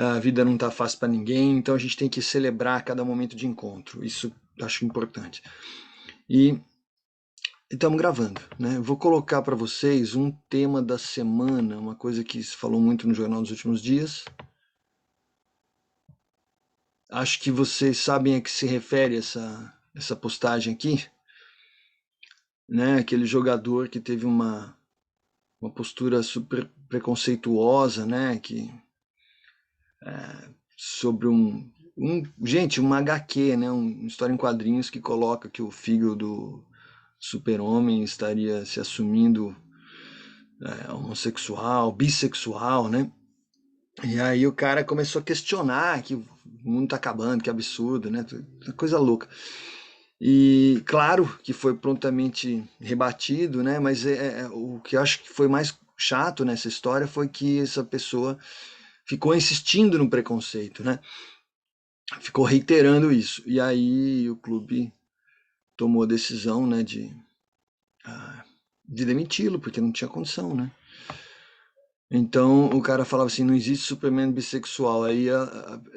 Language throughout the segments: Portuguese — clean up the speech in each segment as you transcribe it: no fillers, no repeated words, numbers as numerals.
a vida não tá fácil para ninguém, então a gente tem que celebrar cada momento de encontro. Isso eu acho importante. E estamos gravando, né? Vou colocar para vocês um tema da semana, uma coisa que se falou muito no jornal nos últimos dias. Acho que vocês sabem a que se refere essa postagem aqui, né? Aquele jogador que teve uma postura super preconceituosa, né? Que sobre gente, uma HQ, né? Uma história em quadrinhos que coloca que o filho do Super-Homem estaria se assumindo homossexual, bissexual, né? E aí o cara começou a questionar que o mundo tá acabando, que absurdo, né? Coisa louca. E claro que foi prontamente rebatido, né? Mas o que eu acho que foi mais chato nessa história foi que essa pessoa ficou insistindo no preconceito, né? Ficou reiterando isso. E aí o clube tomou a decisão, né, de demiti-lo, porque não tinha condição, né? Então o cara falava assim, não existe Superman bissexual. Aí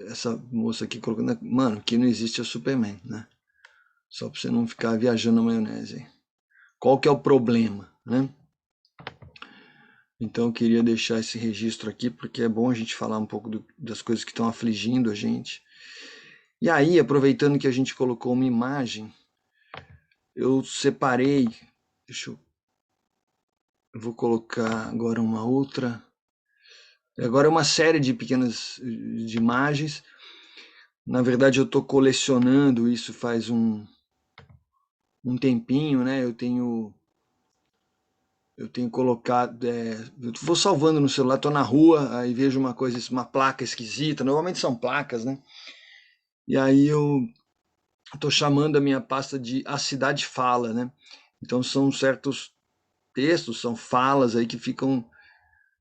essa moça aqui colocou, mano, que não existe é o Superman, né? Só pra você não ficar viajando na maionese aí. Qual que é o problema, né? Então eu queria deixar esse registro aqui, porque é bom a gente falar um pouco das coisas que estão afligindo a gente. E aí, aproveitando que a gente colocou uma imagem, eu separei, eu vou colocar agora uma outra. Agora é uma série de pequenas de imagens. Na verdade, eu estou colecionando isso faz um tempinho, né? Eu tenho colocado, eu vou salvando no celular, estou na rua, aí vejo uma coisa, uma placa esquisita. Normalmente são placas, né? E aí eu estou chamando a minha pasta de A Cidade Fala, né? Então são certos textos, são falas aí que ficam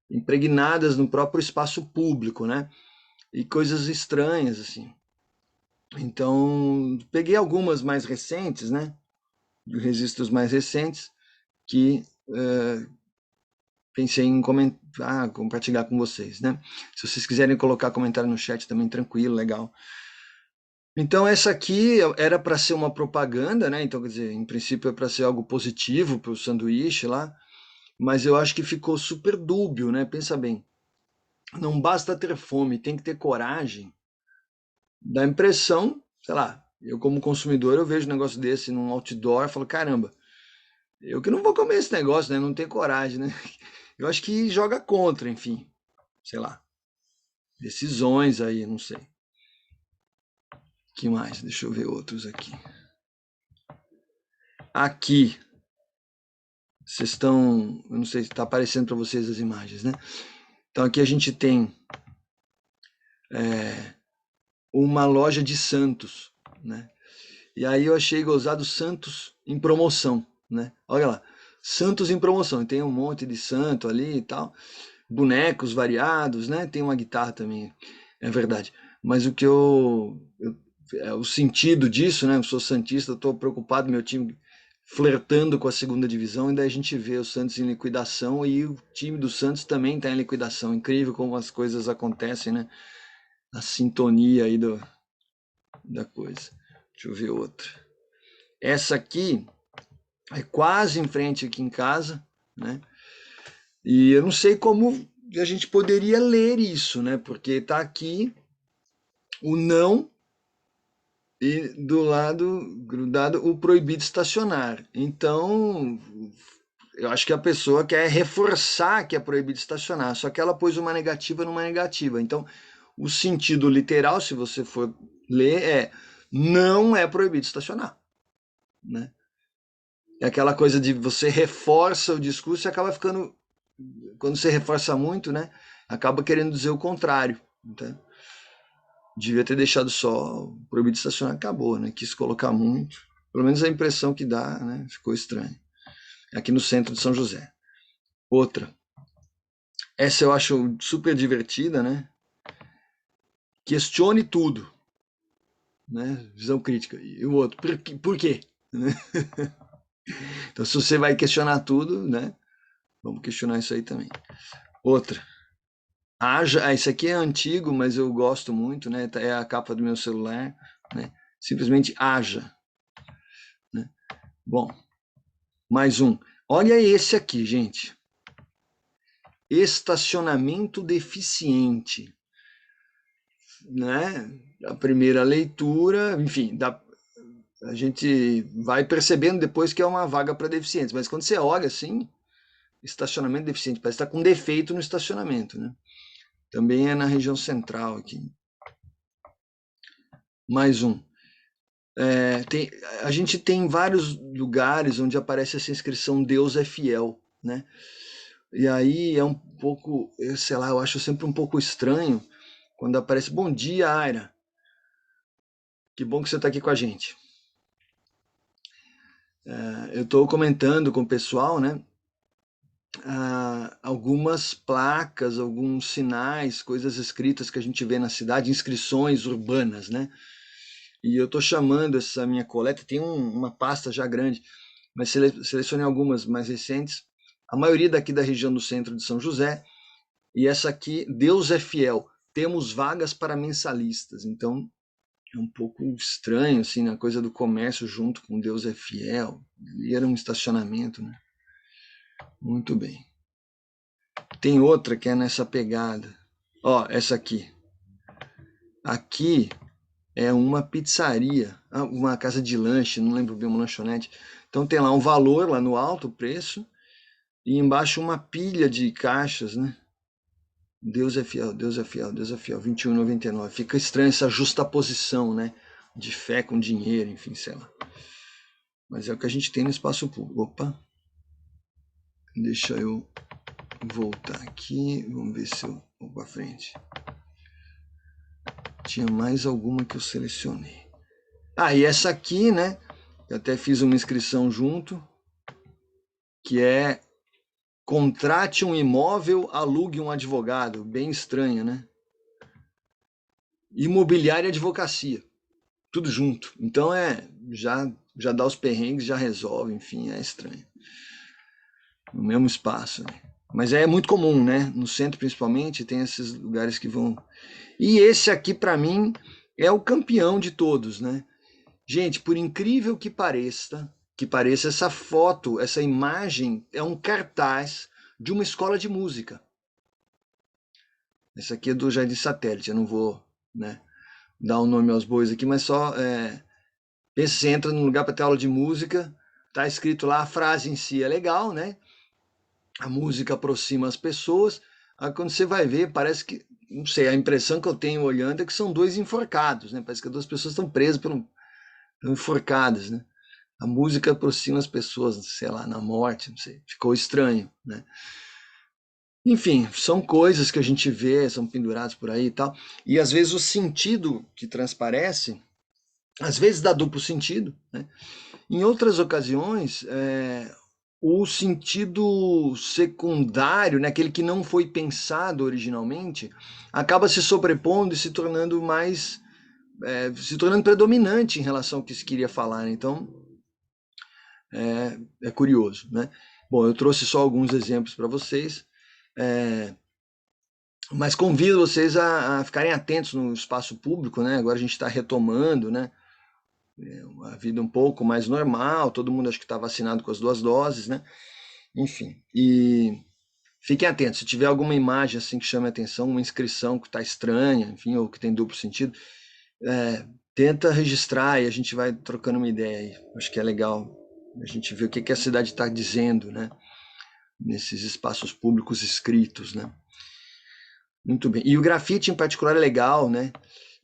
impregnadas no próprio espaço público, né? E coisas estranhas, assim. Então, peguei algumas mais recentes, né? De registros mais recentes, que pensei em compartilhar com vocês, né? Se vocês quiserem colocar comentário no chat também, tranquilo, legal. Então, essa aqui era para ser uma propaganda, né? Então, quer dizer, em princípio é para ser algo positivo para o sanduíche lá, mas eu acho que ficou super dúbio, né? Pensa bem, não basta ter fome, tem que ter coragem. Dá a impressão, sei lá, eu como consumidor, eu vejo um negócio desse num outdoor, falo, caramba, eu que não vou comer esse negócio, né? Não tenho coragem, né? Eu acho que joga contra, enfim, sei lá, decisões aí, não sei. Que mais? Deixa eu ver outros aqui. Aqui, vocês estão, eu não sei se está aparecendo para vocês as imagens, né? Então aqui a gente tem uma loja de Santos, né? E aí eu achei gozado Santos em promoção, né? Olha lá, Santos em promoção. E tem um monte de santo ali e tal, bonecos variados, né? Tem uma guitarra também, é verdade. Mas o que o sentido disso, né? Eu sou santista, estou preocupado, meu time flertando com a segunda divisão, e daí a gente vê o Santos em liquidação e o time do Santos também está em liquidação. Incrível como as coisas acontecem, né? A sintonia aí da coisa. Deixa eu ver outra. Essa aqui é quase em frente aqui em casa, né? E eu não sei como a gente poderia ler isso, né? Porque está aqui o não e do lado grudado o proibido estacionar. Então, eu acho que a pessoa quer reforçar que é proibido estacionar, só que ela pôs uma negativa numa negativa. Então, o sentido literal, se você for ler, não é proibido estacionar, né? É aquela coisa de você reforça o discurso e acaba ficando, quando você reforça muito, né? Acaba querendo dizer o contrário. Então, devia ter deixado só proibido estacionar, acabou, né? Quis colocar muito. Pelo menos a impressão que dá, né? Ficou estranho. Aqui no centro de São José. Outra. Essa eu acho super divertida, né? Questione tudo, né? Visão crítica. E o outro, por quê? Então, se você vai questionar tudo, né? Vamos questionar isso aí também. Outra. Haja, esse aqui é antigo, mas eu gosto muito, né? É a capa do meu celular, né? Simplesmente haja, né? Bom, mais um. Olha esse aqui, gente. Estacionamento deficiente, né? A primeira leitura, enfim, a gente vai percebendo depois que é uma vaga para deficientes, mas quando você olha assim, estacionamento deficiente, parece que está com defeito no estacionamento, né? Também é na região central aqui. Mais um. A gente tem vários lugares onde aparece essa inscrição Deus é fiel, né? E aí é um pouco, sei lá, eu acho sempre um pouco estranho quando aparece bom dia, Aira. Que bom que você está aqui com a gente. Eu estou comentando com o pessoal, né? Algumas placas, alguns sinais, coisas escritas que a gente vê na cidade, inscrições urbanas, né? E eu estou chamando essa minha coleta, tem uma pasta já grande, mas selecionei algumas mais recentes, a maioria daqui da região do centro de São José, e essa aqui, Deus é fiel, temos vagas para mensalistas. Então é um pouco estranho, assim, a coisa do comércio junto com Deus é fiel, e era um estacionamento, né? Muito bem. Tem outra que é nessa pegada. Ó, essa aqui. Aqui é uma pizzaria, uma casa de lanche, não lembro bem, uma lanchonete. Então tem lá um valor lá no alto, o preço, e embaixo uma pilha de caixas, né? Deus é fiel, Deus é fiel, Deus é fiel, 21,99. Fica estranha essa justaposição, né? De fé com dinheiro, enfim, sei lá. Mas é o que a gente tem no espaço público. Opa, deixa eu voltar aqui, vamos ver se eu vou para frente. Tinha mais alguma que eu selecionei. E essa aqui, né? Eu até fiz uma inscrição junto, que é contrate um imóvel, alugue um advogado. Bem estranha, né? Imobiliária e advocacia. Tudo junto. Então já dá os perrengues, já resolve, enfim, é estranho. No mesmo espaço, né? Mas é muito comum, né? No centro, principalmente, tem esses lugares que vão. E esse aqui, para mim, é o campeão de todos, né? Gente, por incrível que pareça, essa foto, essa imagem é um cartaz de uma escola de música. Esse aqui é do Jardim Satélite, eu não vou, né, dar o nome aos bois aqui, mas só pensa, você entra num lugar para ter aula de música, tá escrito lá, a frase em si é legal, né? A música aproxima as pessoas. Aí quando você vai ver, parece que, não sei, a impressão que eu tenho olhando é que são dois enforcados, né? Parece que duas pessoas estão presas, estão enforcadas, né? A música aproxima as pessoas, sei lá, na morte, não sei, ficou estranho, né? Enfim, são coisas que a gente vê, são pendurados por aí e tal, e às vezes o sentido que transparece, às vezes dá duplo sentido, né? Em outras ocasiões, o sentido secundário, né, aquele que não foi pensado originalmente, acaba se sobrepondo e se tornando se tornando predominante em relação ao que se queria falar, né? Então, é curioso, né? Bom, eu trouxe só alguns exemplos para vocês, é, mas convido vocês a ficarem atentos no espaço público, né? Agora a gente está retomando, né? Uma vida um pouco mais normal, todo mundo acho que está vacinado com as 2 doses, né? Enfim, e fiquem atentos, se tiver alguma imagem assim que chame a atenção, uma inscrição que está estranha, enfim, ou que tem duplo sentido, tenta registrar e a gente vai trocando uma ideia aí. Acho que é legal a gente ver o que a cidade está dizendo, né? Nesses espaços públicos escritos, né? Muito bem. E o grafite em particular é legal, né?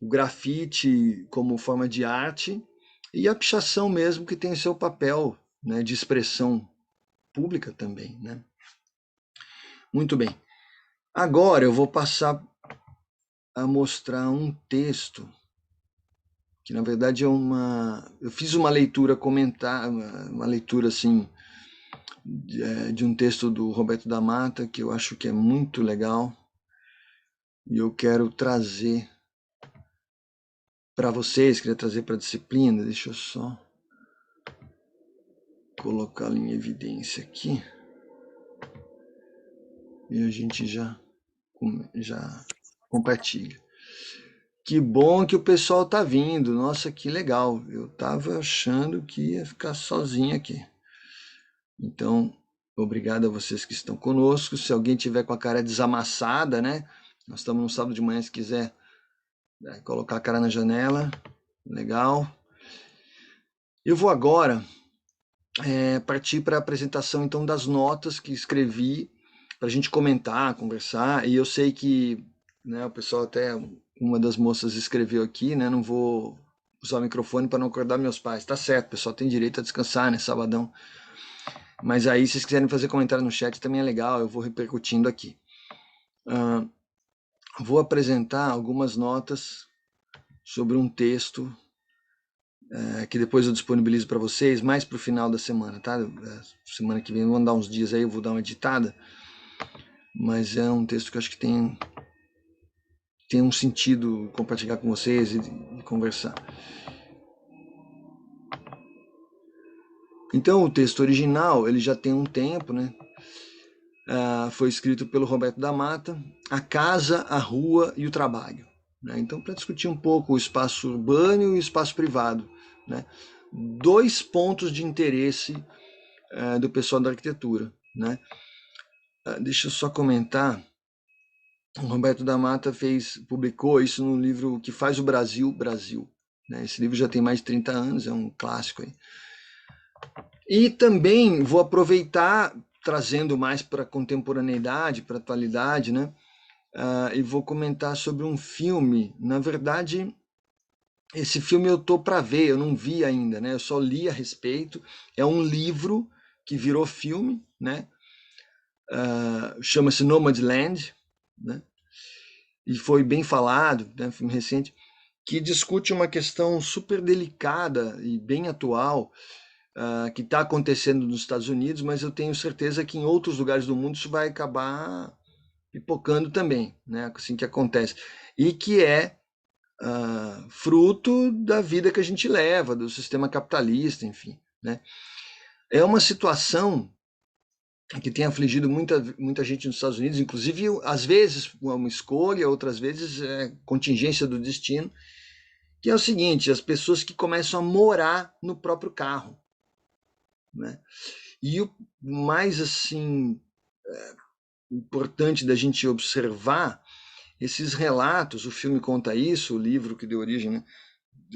O grafite como forma de arte e a pichação mesmo que tem o seu papel, né, de expressão pública também, né? Muito bem. Agora eu vou passar a mostrar um texto que na verdade eu fiz uma leitura comentar, uma leitura assim de um texto do Roberto da Mata que eu acho que é muito legal e eu quero trazer para vocês, queria trazer para a disciplina. Deixa eu só colocá-lo em evidência aqui e a gente já já compartilho. Que bom que o pessoal tá vindo. Nossa, que legal. Eu tava achando que ia ficar sozinho aqui. Então, obrigado a vocês que estão conosco. Se alguém tiver com a cara desamassada, né? Nós estamos no sábado de manhã, se quiser colocar a cara na janela. Legal. Eu vou agora partir para a apresentação então das notas que escrevi para a gente comentar, conversar. E eu sei que, né, o pessoal até uma das moças escreveu aqui, né? Não vou usar o microfone para não acordar meus pais. Tá certo, o pessoal tem direito a descansar, né? Sabadão. Mas aí, se vocês quiserem fazer comentário no chat, também é legal. Eu vou repercutindo aqui. Vou apresentar algumas notas sobre um texto que depois eu disponibilizo para vocês mais para o final da semana, tá? Semana que vem, vou dar uns dias aí, eu vou dar uma editada, mas é um texto que eu acho que tem um sentido compartilhar com vocês e conversar. Então, o texto original, ele já tem um tempo, né? Foi escrito pelo Roberto da Mata, A Casa, a Rua e o Trabalho. Né? Então, para discutir um pouco o espaço urbano e o espaço privado, né? Dois pontos de interesse do pessoal da arquitetura. Né? Deixa eu só comentar. O Roberto da Mata publicou isso no livro Que Faz o Brasil, Brasil. Né? Esse livro já tem mais de 30 anos, é um clássico aí. E também vou aproveitar, trazendo mais para a contemporaneidade, para a atualidade, né? E vou comentar sobre um filme. Na verdade, esse filme eu tô para ver, eu não vi ainda, né? Eu só li a respeito. É um livro que virou filme, né? Chama-se Nomadland, né? E foi bem falado, né? Filme recente, que discute uma questão super delicada e bem atual, que está acontecendo nos Estados Unidos, mas eu tenho certeza que em outros lugares do mundo isso vai acabar pipocando também, né? Assim que acontece. E que é fruto da vida que a gente leva, do sistema capitalista, enfim. Né? É uma situação que tem afligido muita gente nos Estados Unidos, inclusive, às vezes, uma escolha, outras vezes, contingência do destino, que é o seguinte, as pessoas que começam a morar no próprio carro. Né? E o mais, assim, importante da gente observar esses relatos, o filme conta isso, o livro que deu origem, né?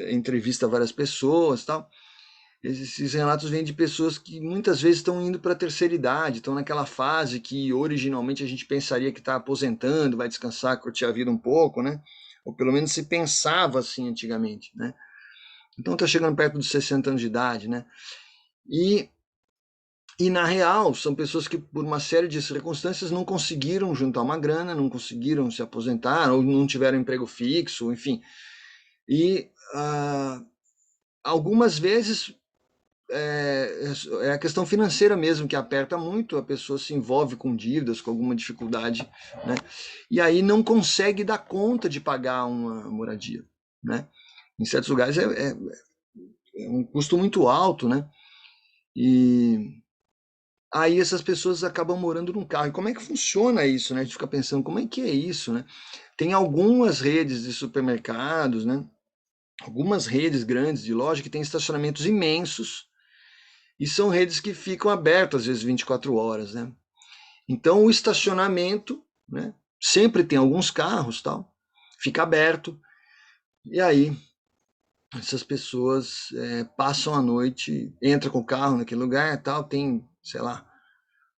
Entrevista várias pessoas, tal. Esses relatos vêm de pessoas que muitas vezes estão indo para a terceira idade, estão naquela fase que originalmente a gente pensaria que está aposentando, vai descansar, curtir a vida um pouco, né? Ou pelo menos se pensava assim antigamente, né? Então está chegando perto dos 60 anos de idade, né? E na real, são pessoas que, por uma série de circunstâncias, não conseguiram juntar uma grana, não conseguiram se aposentar, ou não tiveram emprego fixo, enfim. E algumas vezes é a questão financeira mesmo que aperta muito, a pessoa se envolve com dívidas, com alguma dificuldade, né? E aí não consegue dar conta de pagar uma moradia, né? Em certos lugares é um custo muito alto, né? E aí essas pessoas acabam morando num carro. E como é que funciona isso, né? A gente fica pensando, como é que é isso, né? Tem algumas redes de supermercados, né? Algumas redes grandes de loja que têm estacionamentos imensos e são redes que ficam abertas às vezes 24 horas, né? Então o estacionamento, né? Sempre tem alguns carros, tal, fica aberto e aí essas pessoas passam a noite, entram com o carro naquele lugar, tal, tem, sei lá,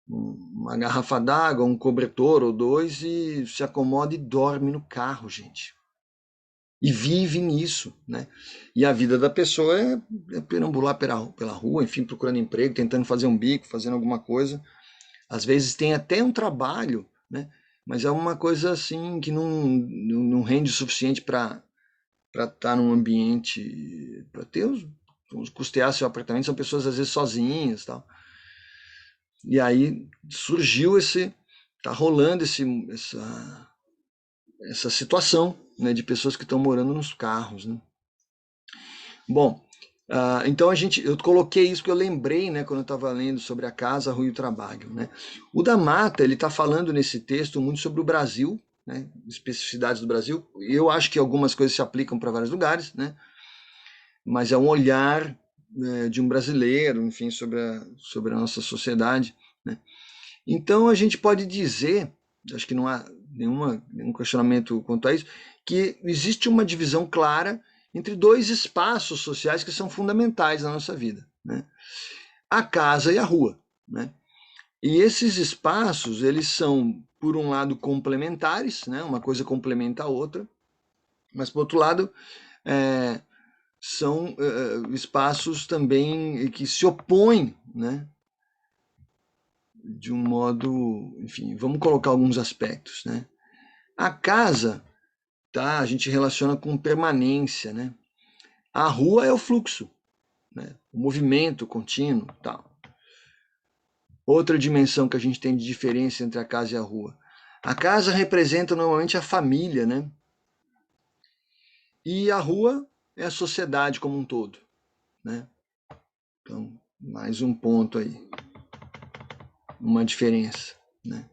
uma garrafa d'água, um cobertor ou dois e se acomoda e dorme no carro, gente. E vive nisso, né? E a vida da pessoa é perambular pela rua, enfim, procurando emprego, tentando fazer um bico, fazendo alguma coisa. Às vezes tem até um trabalho, né? Mas é uma coisa assim que não rende o suficiente para estar num ambiente, para ter custear seu apartamento, são pessoas às vezes sozinhas, tal. E aí surgiu tá rolando essa situação, né, de pessoas que estão morando nos carros, né? Bom, então eu coloquei isso porque eu lembrei, né, quando eu estava lendo sobre a casa, a rua e o trabalho, né? O da Mata, ele está falando nesse texto muito sobre o Brasil, né, especificidades do Brasil. Eu acho que algumas coisas se aplicam para vários lugares, né, mas é um olhar, né, de um brasileiro, enfim, sobre a nossa sociedade, né. Então a gente pode dizer, acho que não há nenhum questionamento quanto a isso, que existe uma divisão clara entre dois espaços sociais que são fundamentais na nossa vida, né? A casa e a rua, né? E esses espaços, eles são, por um lado, complementares, né? Uma coisa complementa a outra, mas, por outro lado, é, são espaços também que se opõem, né? De um modo, enfim, vamos colocar alguns aspectos, né? A casa, tá? A gente relaciona com permanência, né? A rua é o fluxo, né? O movimento contínuo, tal. Outra dimensão que a gente tem de diferença entre a casa e a rua. A casa representa normalmente a família, né? E a rua é a sociedade como um todo, né? Então, mais um ponto aí, uma diferença, né?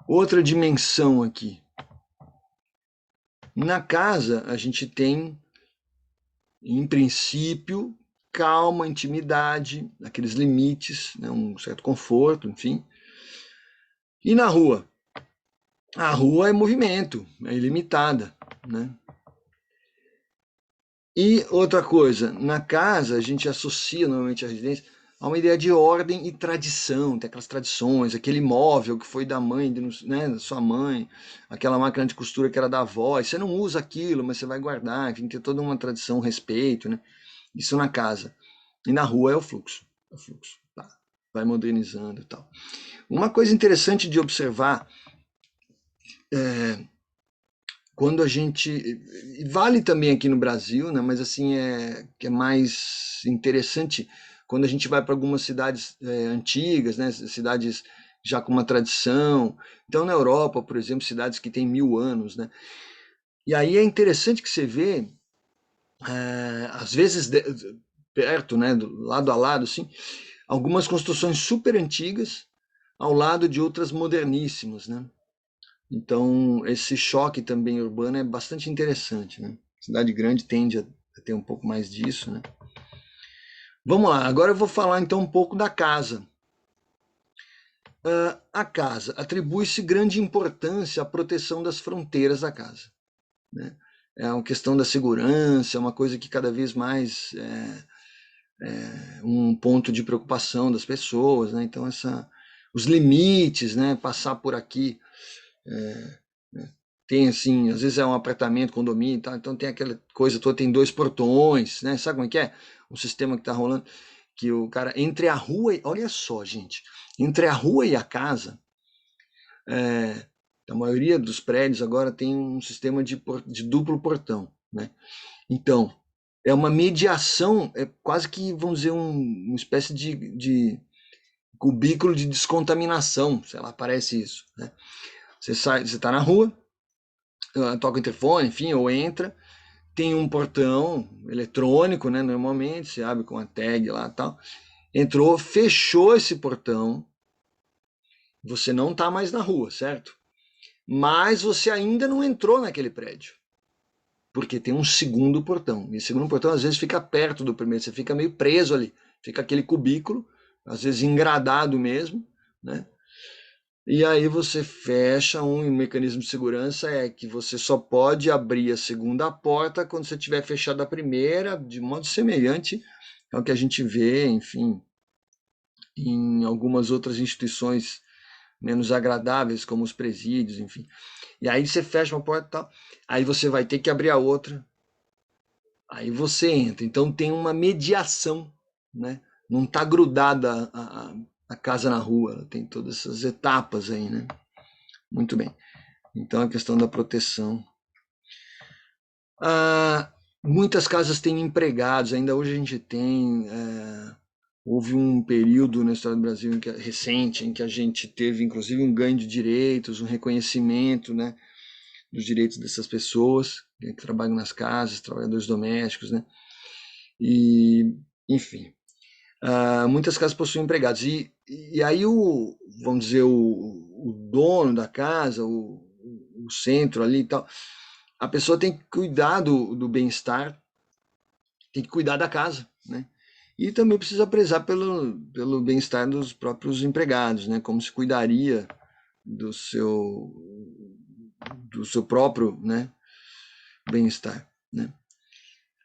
Outra dimensão aqui. Na casa, a gente tem, em princípio, calma, intimidade, aqueles limites, né? Um certo conforto, enfim. E na rua? A rua é movimento, é ilimitada, né? E outra coisa, na casa a gente associa normalmente a residência a uma ideia de ordem e tradição, tem aquelas tradições, aquele móvel que foi da mãe, né, da sua mãe, aquela máquina de costura que era da avó, e você não usa aquilo, mas você vai guardar, enfim, tem toda uma tradição, um respeito, né? Isso na casa. E na rua é o fluxo, tá? Vai modernizando e tal. Uma coisa interessante de observar é, quando a gente vale também aqui no Brasil, né? Mas assim que é mais interessante quando a gente vai para algumas cidades antigas, né? Cidades já com uma tradição. Então na Europa, por exemplo, cidades que têm 1000 anos, né? E aí é interessante que você vê às vezes perto, né? Lado a lado, assim, algumas construções super antigas ao lado de outras moderníssimas, né? Então, esse choque também urbano é bastante interessante, né? Cidade grande tende a ter um pouco mais disso, né? Vamos lá, agora eu vou falar então um pouco da casa. A casa atribui-se grande importância à proteção das fronteiras da casa, né? É uma questão da segurança, é uma coisa que cada vez mais é um ponto de preocupação das pessoas, né? Então, os limites, né? Passar por aqui tem assim, às vezes é um apartamento, condomínio e tal, então tem aquela coisa toda, tem 2 portões, né? Sabe como é que é? O sistema que tá rolando, que o cara, entre a rua, olha só, gente, entre a rua e a casa, é, a maioria dos prédios agora tem um sistema de duplo portão, né? Então, é uma mediação, é quase que, vamos dizer, uma espécie de cubículo de descontaminação, sei lá, parece isso, né? Você sai, você tá na rua, toca o interfone, enfim, ou entra, tem um portão eletrônico, né? Normalmente, se abre com a tag lá e tal. Entrou, fechou esse portão, você não está mais na rua, certo? Mas você ainda não entrou naquele prédio, porque tem um segundo portão. E o segundo portão às vezes fica perto do primeiro, você fica meio preso ali, fica aquele cubículo, às vezes engradado mesmo, né? E aí você fecha um mecanismo de segurança é que você só pode abrir a segunda porta quando você tiver fechado a primeira, de modo semelhante ao que a gente vê, enfim, em algumas outras instituições menos agradáveis, como os presídios, enfim. E aí você fecha uma porta e tal, aí você vai ter que abrir a outra, aí você entra. Então tem uma mediação, né? Não está grudada a casa na rua, tem todas essas etapas aí, né? Muito bem. Então, a questão da proteção. Muitas casas têm empregados, ainda hoje a gente tem. Houve um período na história do Brasil recente em que a gente teve, inclusive, um ganho de direitos, um reconhecimento, né, dos direitos dessas pessoas, né, que trabalham nas casas, trabalhadores domésticos, né? E, enfim, muitas casas possuem empregados. E aí, vamos dizer, o dono da casa, o centro ali e tal. A pessoa tem que cuidar do bem-estar, tem que cuidar da casa, né? E também precisa prezar pelo bem-estar dos próprios empregados, né? Como se cuidaria do seu, do seu próprio, né, bem-estar, né?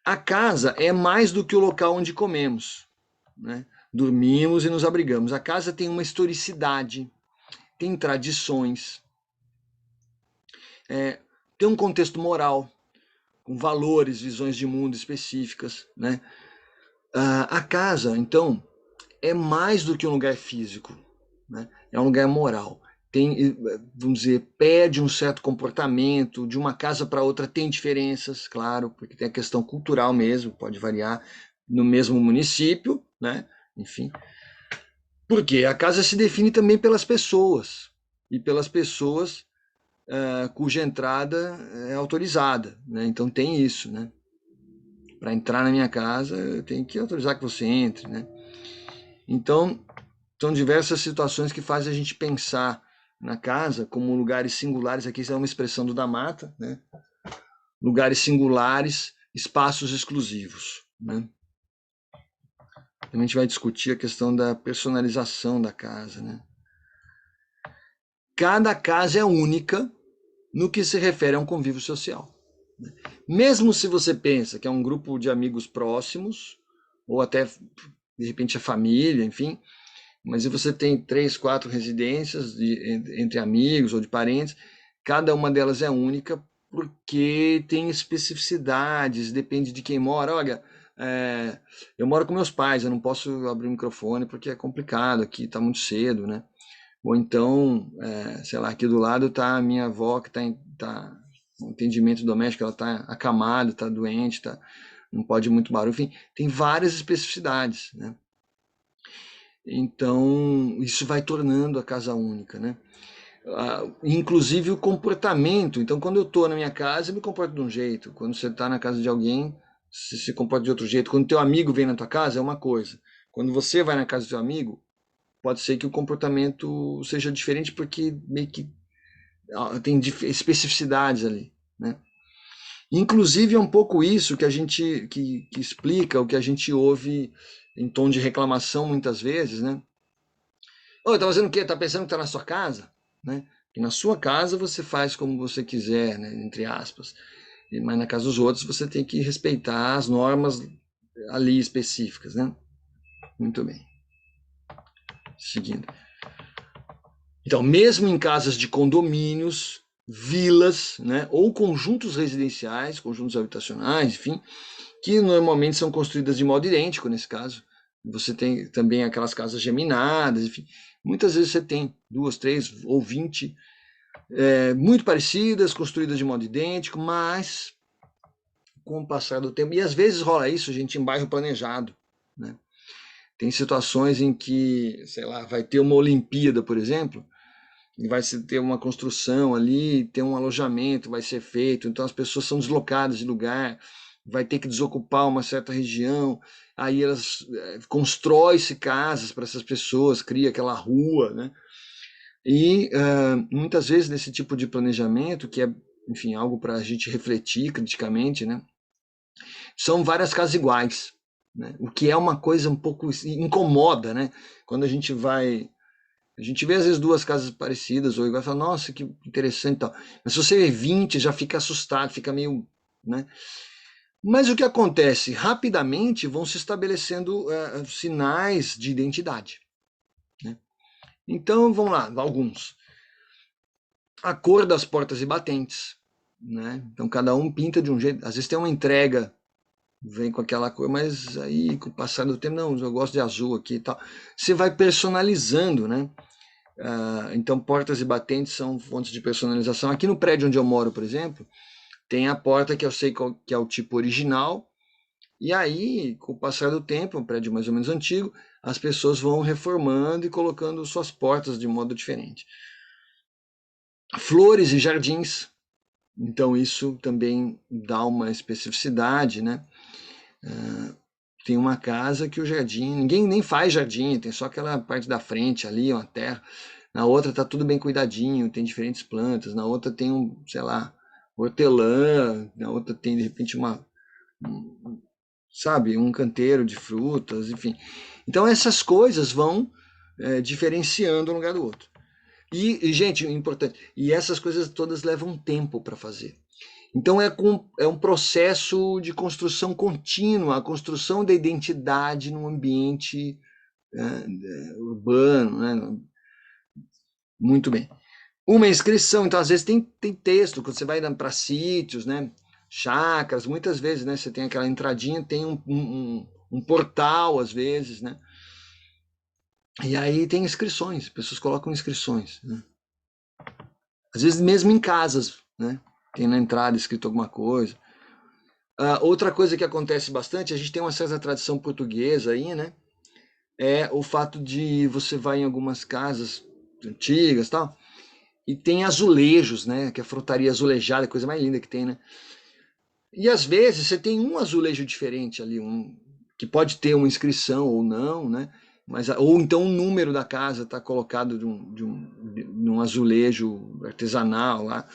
A casa é mais do que o local onde comemos, né? Dormimos e nos abrigamos. A casa tem uma historicidade, tem tradições, tem um contexto moral, com valores, visões de mundo específicas, né? A casa, então, é mais do que um lugar físico, né? É um lugar moral. Tem, vamos dizer, pede um certo comportamento, de uma casa para outra tem diferenças, claro, porque tem a questão cultural mesmo, pode variar no mesmo município, né? Enfim. Porque a casa se define também pelas pessoas, e pelas pessoas cuja entrada é autorizada, né? Então tem isso, né? Para entrar na minha casa, eu tenho que autorizar que você entre, né? Então, são diversas situações que fazem a gente pensar na casa como lugares singulares. Aqui é uma expressão do Da Mata, né? Lugares singulares, espaços exclusivos, né? A gente vai discutir a questão da personalização da casa, né? Cada casa é única no que se refere a um convívio social. Mesmo se você pensa que é um grupo de amigos próximos, ou até, de repente, a família, enfim, mas se você tem 3, 4 residências entre amigos ou de parentes, cada uma delas é única porque tem especificidades, depende de quem mora. Olha, eu moro com meus pais, eu não posso abrir o microfone porque é complicado aqui, está muito cedo, né? Ou então, sei lá, aqui do lado está a minha avó que está no atendimento doméstico, ela está acamada, está doente, não pode ir muito barulho, enfim, tem várias especificidades, né? Então, isso vai tornando a casa única, né? Inclusive o comportamento. Então, quando eu estou na minha casa, eu me comporto de um jeito. Quando você está na casa de alguém, você se comporta de outro jeito. Quando teu amigo vem na tua casa, é uma coisa. Quando você vai na casa do teu amigo, pode ser que o comportamento seja diferente porque meio que tem especificidades ali, né? Inclusive é um pouco isso que a gente que explica o que a gente ouve em tom de reclamação muitas vezes, né? Ô, tá fazendo o quê? Tá pensando que tá na sua casa? Né? Que na sua casa você faz como você quiser, né? Entre aspas. Mas na casa dos outros você tem que respeitar as normas ali específicas, né? Muito bem. Seguindo. Então, mesmo em casas de condomínios, vilas, né? Ou conjuntos residenciais, conjuntos habitacionais, enfim, que normalmente são construídas de modo idêntico nesse caso. Você tem também aquelas casas geminadas, enfim. Muitas vezes você tem 2, 3 ou 20 muito parecidas, construídas de modo idêntico, mas com o passar do tempo, e às vezes rola isso, gente, em bairro planejado, né? Tem situações em que, sei lá, vai ter uma Olimpíada, por exemplo, e vai ter uma construção ali, tem um alojamento, vai ser feito, então as pessoas são deslocadas de lugar, vai ter que desocupar uma certa região, aí elas constrói-se casas para essas pessoas, cria aquela rua, né? E muitas vezes nesse tipo de planejamento, que é, enfim, algo para a gente refletir criticamente, né? São várias casas iguais, né? O que é uma coisa um pouco incomoda, né? Quando a gente vai, a gente vê às vezes duas casas parecidas ou iguais, fala, nossa, que interessante e tal. Mas se você vê 20, já fica assustado, fica meio, né? Mas o que acontece? Rapidamente vão se estabelecendo sinais de identidade, né? Então, vamos lá, alguns. A cor das portas e batentes, né? Então, cada um pinta de um jeito. Às vezes tem uma entrega, vem com aquela cor, mas aí, com o passar do tempo, não, eu gosto de azul aqui e tal. Você vai personalizando, né? Então, portas e batentes são fontes de personalização. Aqui no prédio onde eu moro, por exemplo, tem a porta que eu sei que é o tipo original, e aí, com o passar do tempo, um prédio mais ou menos antigo, as pessoas vão reformando e colocando suas portas de modo diferente. Flores e jardins, então isso também dá uma especificidade, né? Tem uma casa que o jardim, ninguém nem faz jardim, tem só aquela parte da frente ali, uma terra. na outra tá tudo bem cuidadinho, tem diferentes plantas, na outra tem um, sei lá, hortelã, na outra tem de repente sabe, um canteiro de frutas, enfim. Então essas coisas vão diferenciando um lugar do outro. Gente, importante, e essas coisas todas levam tempo para fazer. Então é um processo de construção contínua, a construção da identidade num ambiente urbano, né? Muito bem. Uma inscrição, então às vezes tem texto, quando você vai para sítios, né? Chácaras, muitas vezes, né? Você tem aquela entradinha, tem um portal, às vezes, né? E aí tem inscrições, pessoas colocam inscrições, né? Às vezes mesmo em casas, né? Tem na entrada escrito alguma coisa. Outra coisa que acontece bastante, a gente tem uma certa tradição portuguesa aí, né? É o fato de você vai em algumas casas antigas, tal, e tem azulejos, né? Que é a frutaria azulejada, a coisa mais linda que tem, né? E às vezes você tem um azulejo diferente ali, que pode ter uma inscrição ou não, né? Mas, ou então o número da casa está colocado num azulejo artesanal lá.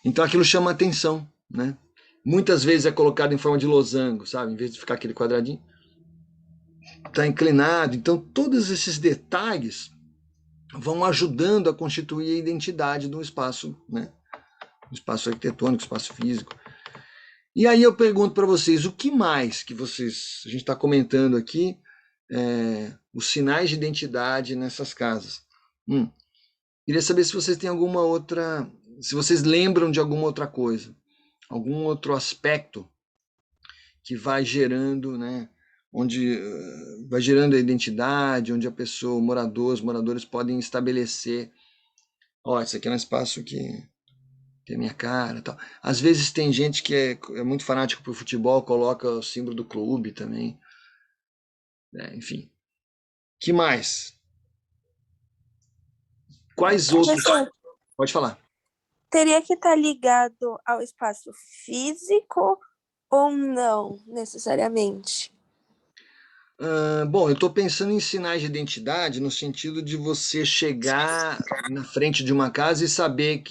Então aquilo chama atenção, né? Muitas vezes é colocado em forma de losango, sabe? Em vez de ficar aquele quadradinho, está inclinado. Então todos esses detalhes vão ajudando a constituir a identidade do espaço, né? O espaço arquitetônico, o espaço físico. E aí eu pergunto para vocês, o que mais que a gente está comentando aqui, os sinais de identidade nessas casas. Queria saber se vocês têm alguma outra, se vocês lembram de alguma outra coisa, algum outro aspecto que vai gerando, né, onde vai gerando a identidade, onde a pessoa, os moradores podem estabelecer, esse aqui é um espaço que tem a minha cara, tal. Às vezes tem gente que é muito fanático por futebol, coloca o símbolo do clube também, né? Enfim. Que mais? Quais outros? Professor, Pode falar. teria que estar ligado ao espaço físico ou não, necessariamente? Bom, eu estou pensando em sinais de identidade no sentido de você chegar na frente de uma casa e saber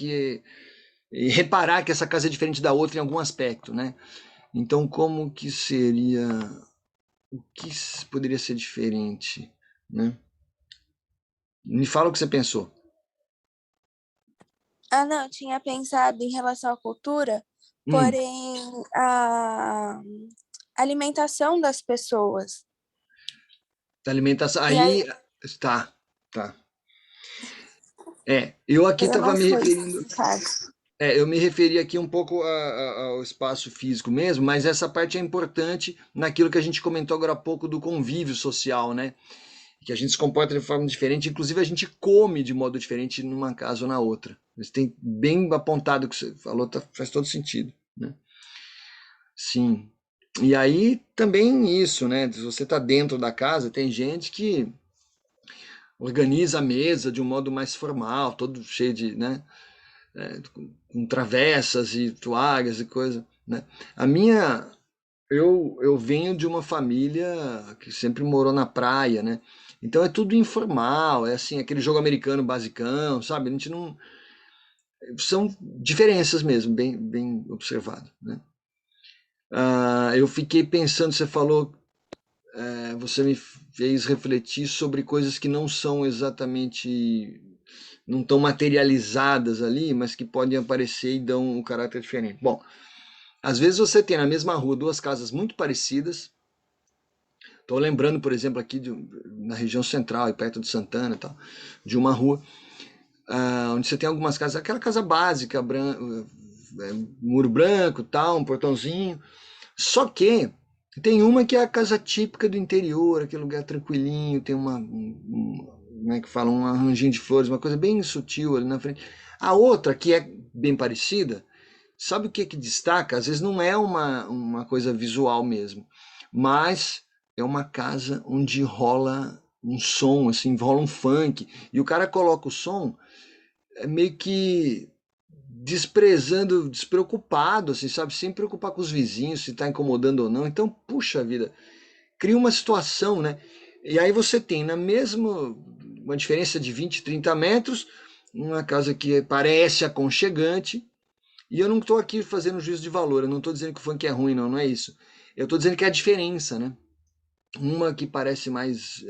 e reparar que essa casa é diferente da outra em algum aspecto, né? Então, como que seria, o que poderia ser diferente, né? Me fala o que você pensou. Ah, não, eu tinha pensado em relação à cultura, Hum, porém a alimentação das pessoas. alimentação. E aí Aí, tá, tá. Eu aqui eu estava não me fui referindo. especificado. Eu me referi aqui um pouco ao espaço físico mesmo, mas essa parte é importante naquilo que a gente comentou agora há pouco do convívio social, né? Que a gente se comporta de forma diferente, inclusive a gente come de modo diferente numa casa ou na outra. Você tem bem apontado o que você falou, faz todo sentido, né? Sim. E aí também isso, né? Se você está dentro da casa, tem gente que organiza a mesa de um modo mais formal, todo cheio de, né? Com travessas e toalhas e coisa, né? A minha, eu venho de uma família que sempre morou na praia, né? Então é tudo informal, é assim, aquele jogo americano basicão, sabe? A gente não. São diferenças mesmo, bem observado, né? Eu fiquei pensando, você falou, você me fez refletir sobre coisas que não são exatamente, não estão materializadas ali, mas que podem aparecer e dão um caráter diferente. Bom, às vezes você tem na mesma rua duas casas muito parecidas. Estou lembrando, por exemplo, aqui na região central, perto de Santana e tal, de uma rua onde você tem algumas casas, aquela casa básica, muro branco, tal, um portãozinho. Só que tem uma que é a casa típica do interior, aquele lugar tranquilinho, tem como é que fala, um arranjinho de flores, uma coisa bem sutil ali na frente. A outra, que é bem parecida, sabe o que que destaca? Às vezes não é uma coisa visual mesmo, mas é uma casa onde rola um som, assim, rola um funk, e o cara coloca o som meio que desprezando, despreocupado, assim, sabe? Sem preocupar com os vizinhos, se está incomodando ou não. Então, puxa vida, cria uma situação, né? E aí você tem uma diferença de 20, 30 metros, uma casa que parece aconchegante, e eu não estou aqui fazendo juízo de valor, eu não estou dizendo que o funk é ruim, não, não é isso. Eu estou dizendo que é a diferença, né? Uma que parece mais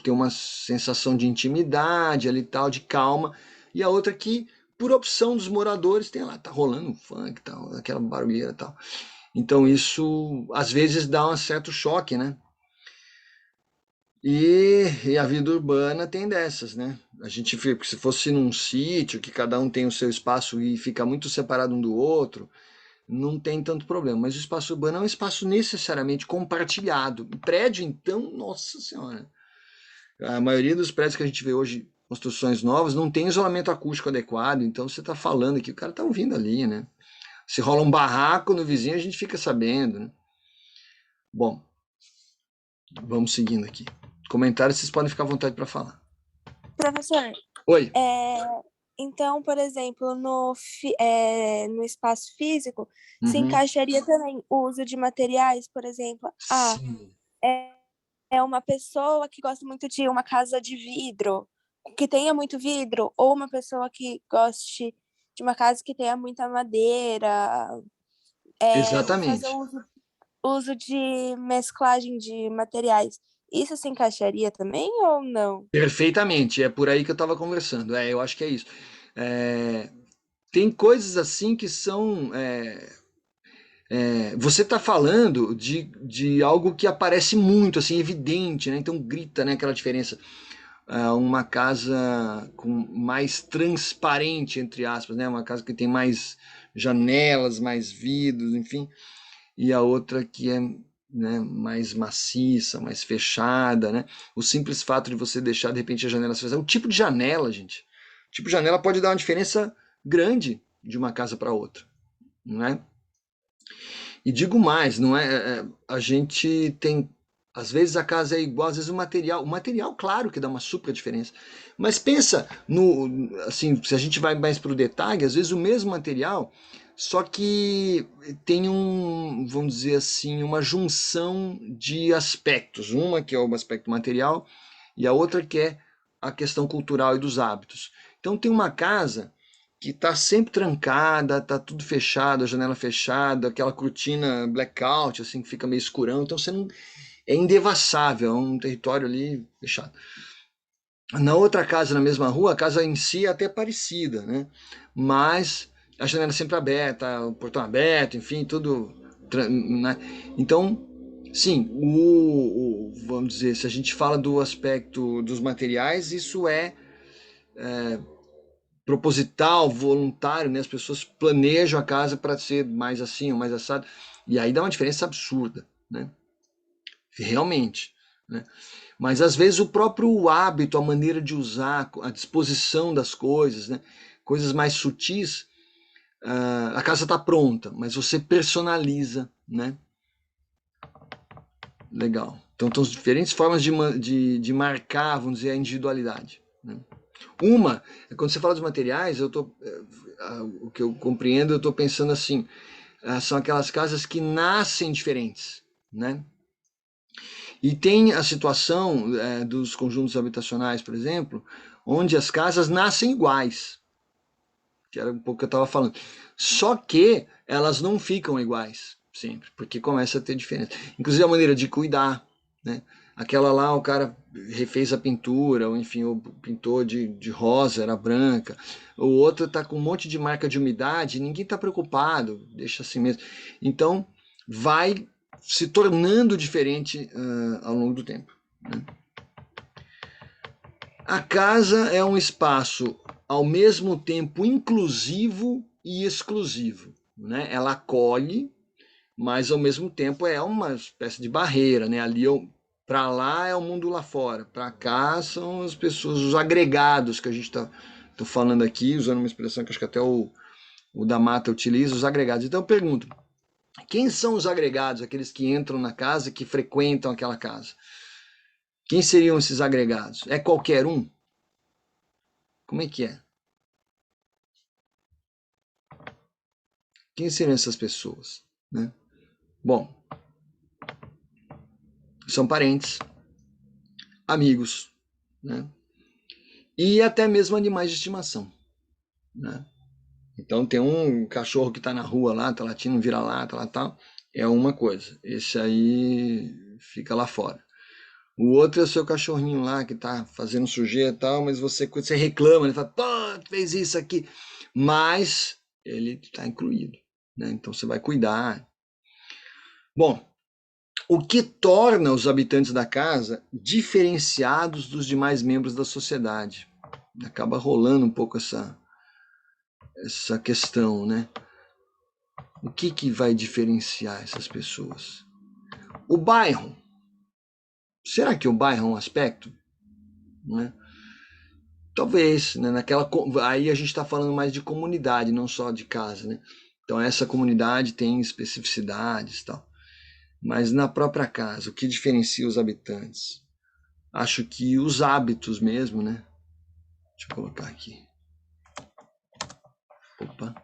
tem uma sensação de intimidade ali tal, de calma, e a outra que, por opção dos moradores, tem lá, tá rolando um funk, tal, aquela barulheira tal. Então isso às vezes dá um certo choque, né? E a vida urbana tem dessas, né? A gente fica, se fosse num sítio que cada um tem o seu espaço e fica muito separado um do outro, não tem tanto problema. Mas o espaço urbano é um espaço necessariamente compartilhado. O prédio, então, nossa senhora. A maioria dos prédios que a gente vê hoje, construções novas, não tem isolamento acústico adequado. Então você está falando que o cara está ouvindo ali, né? Se rola um barraco no vizinho, a gente fica sabendo, né? Bom, vamos seguindo aqui. Comentários, vocês podem ficar à vontade para falar. Professor, Oi. então, por exemplo, no espaço físico, se Uhum. encaixaria também o uso de materiais, por exemplo, Sim. é, é uma pessoa que gosta muito de uma casa de vidro, que tenha muito vidro, ou uma pessoa que goste de uma casa que tenha muita madeira, fazer Exatamente. uso de mesclagem de materiais. Isso se encaixaria também ou não? Perfeitamente. É por aí que eu estava conversando. Eu acho que é isso. É, tem coisas assim que são. Você está falando de algo que aparece muito, assim, evidente, né? Então grita, né, aquela diferença. Uma casa com mais transparente, entre aspas, né? Uma casa que tem mais janelas, mais vidros, enfim, e a outra que é, né, mais maciça, mais fechada, né? O simples fato de você deixar de repente a janela fechada, o tipo de janela, gente. O tipo de janela pode dar uma diferença grande de uma casa para outra, não é? E digo mais, não a gente tem às vezes a casa é igual, às vezes o material claro que dá uma super diferença. Mas pensa no assim, se a gente vai mais para o detalhe, às vezes o mesmo material, só que tem vamos dizer assim, uma junção de aspectos, uma que é o aspecto material e a outra que é a questão cultural e dos hábitos. Então tem uma casa que está sempre trancada, tá tudo fechado, a janela fechada, aquela cortina blackout, assim, que fica meio escurão, então você não, é indevassável, é um território ali fechado. Na outra casa, na mesma rua, a casa em si é até parecida, né? Mas a janela sempre aberta, o portão aberto, enfim, tudo, né? Então, sim, vamos dizer, se a gente fala do aspecto dos materiais, isso é proposital, voluntário, né? As pessoas planejam a casa para ser mais assim ou mais assado, e aí dá uma diferença absurda, né? Realmente, né? Mas às vezes o próprio hábito, a maneira de usar, a disposição das coisas, né? Coisas mais sutis, a casa está pronta, mas você personaliza, né? Legal. Então, são diferentes formas de marcar, vamos dizer, a individualidade, né? Uma, quando você fala dos materiais, o que eu compreendo, eu estou pensando assim, são aquelas casas que nascem diferentes, né? E tem a situação dos conjuntos habitacionais, por exemplo, onde as casas nascem iguais, que era um pouco que eu estava falando. Só que elas não ficam iguais sempre, porque começa a ter diferença. Inclusive a maneira de cuidar, né? Aquela lá, o cara refez a pintura, ou enfim, o pintor de rosa, era branca. O outro está com um monte de marca de umidade, ninguém está preocupado, deixa assim mesmo. Então, vai se tornando diferente ao longo do tempo, né? A casa é um espaço ao mesmo tempo inclusivo e exclusivo, né? Ela acolhe, mas ao mesmo tempo é uma espécie de barreira, né? Ali para lá é o mundo lá fora, para cá são as pessoas, os agregados que a gente está falando aqui, usando uma expressão que acho que até o da Mata utiliza, os agregados. Então eu pergunto, quem são os agregados, aqueles que entram na casa, que frequentam aquela casa? Quem seriam esses agregados? É qualquer um? Como é que é? Quem seriam essas pessoas, né? Bom, são parentes, amigos, né? e até mesmo animais de estimação, né? Então tem um cachorro que está na rua lá, tá latindo, um vira-lata lá tal, é uma coisa. Esse aí fica lá fora. O outro é o seu cachorrinho lá que tá fazendo sujeira e tal, mas você reclama, ele fala, pô, fez isso aqui. Mas ele está incluído, né? Então você vai cuidar. Bom, o que torna os habitantes da casa diferenciados dos demais membros da sociedade. Acaba rolando um pouco essa questão, né? O que vai diferenciar essas pessoas? O bairro. Será que o bairro é um aspecto? Né? Talvez, né? Aí a gente está falando mais de comunidade, não só de casa, né? Então essa comunidade tem especificidades e tal. Mas na própria casa, o que diferencia os habitantes? Acho que os hábitos mesmo, né? Deixa eu colocar aqui. Opa.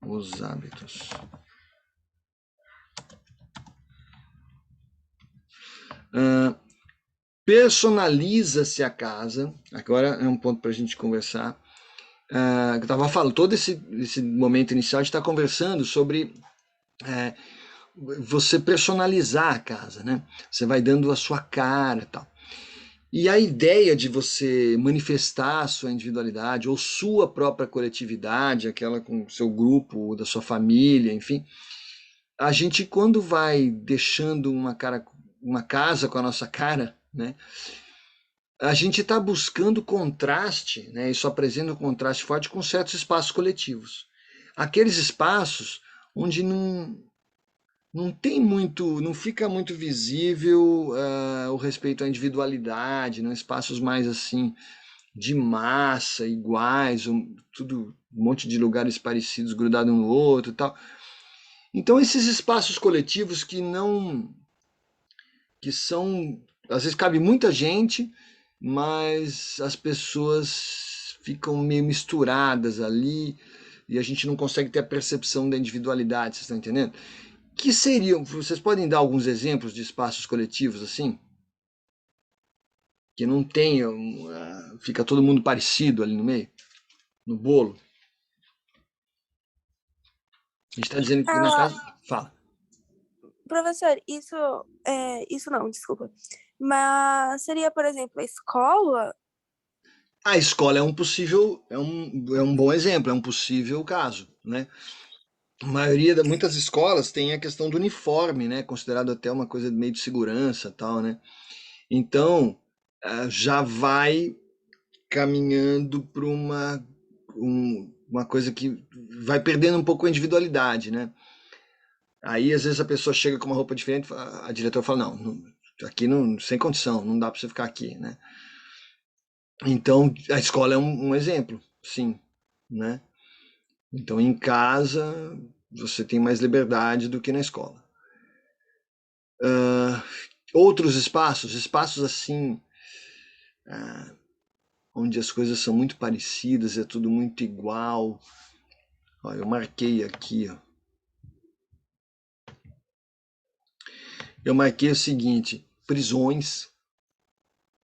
Os hábitos. Personaliza-se a casa. Agora é um ponto para a gente conversar. Eu estava falando, todo esse momento inicial, a gente está conversando sobre você personalizar a casa, né? Você vai dando a sua cara e tal. E a ideia de você manifestar a sua individualidade ou sua própria coletividade, aquela com o seu grupo, da sua família, enfim, a gente quando vai deixando uma casa com a nossa cara, né? A gente está buscando contraste, né? Isso apresenta um contraste forte com certos espaços coletivos. Aqueles espaços onde não tem muito, não fica muito visível o respeito à individualidade, né? Espaços mais assim de massa, iguais, tudo um monte de lugares parecidos, grudado um no outro, e tal. Então esses espaços coletivos que são, às vezes cabe muita gente, mas as pessoas ficam meio misturadas ali e a gente não consegue ter a percepção da individualidade, vocês estão entendendo? Que seriam, vocês podem dar alguns exemplos de espaços coletivos assim? Que não tenham, fica todo mundo parecido ali no meio, no bolo. A gente está dizendo que na Ah, casa. Fala. professor, isso não, desculpa. Mas seria, por exemplo, a escola? A escola é um possível, é um bom exemplo, é um possível caso, né? Muitas escolas têm a questão do uniforme, né? Considerado até uma coisa meio de segurança, tal, né? Então, já vai caminhando para uma coisa que vai perdendo um pouco a individualidade, né? Aí, às vezes, a pessoa chega com uma roupa diferente, a diretora fala, aqui não, sem condição, não dá para você ficar aqui, né? Então, a escola é um exemplo, sim, né? Então, em casa, você tem mais liberdade do que na escola. Outros espaços assim, onde as coisas são muito parecidas, é tudo muito igual. Olha, eu marquei aqui, ó. Eu marquei o seguinte: prisões,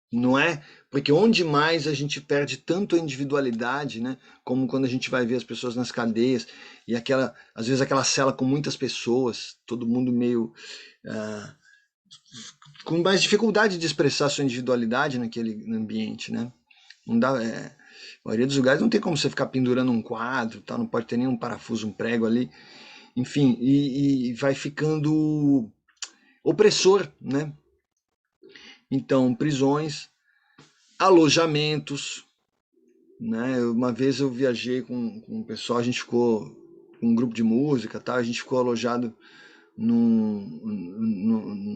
não é? Porque onde mais a gente perde tanto a individualidade, né? Como quando a gente vai ver as pessoas nas cadeias e às vezes aquela cela com muitas pessoas, todo mundo meio com mais dificuldade de expressar sua individualidade naquele ambiente, né? Não dá, a maioria dos lugares não tem como você ficar pendurando um quadro, tá? Não pode ter nenhum parafuso, um prego ali, enfim, e vai ficando opressor, né? Então, prisões, alojamentos, né? Uma vez eu viajei com o pessoal, a gente ficou com um grupo de música, tá? A gente ficou alojado num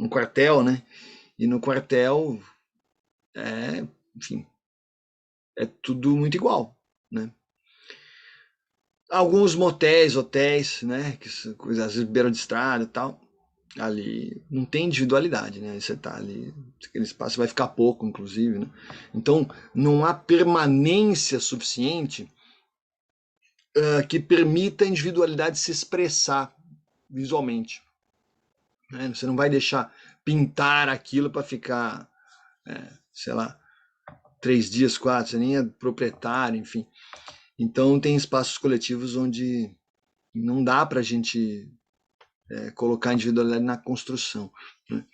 quartel, né? E no quartel, enfim, é tudo muito igual, né? Alguns motéis, hotéis, né? Que são coisas, às vezes beira de estrada e tal. Ali não tem individualidade, né? Você tá ali, aquele espaço vai ficar pouco, inclusive, né? Então não há permanência suficiente que permita a individualidade se expressar visualmente. Né? Você não vai deixar pintar aquilo para ficar, sei lá, 3 dias, 4, você nem é proprietário, enfim. Então tem espaços coletivos onde não dá para a gente colocar individualidade na construção, né?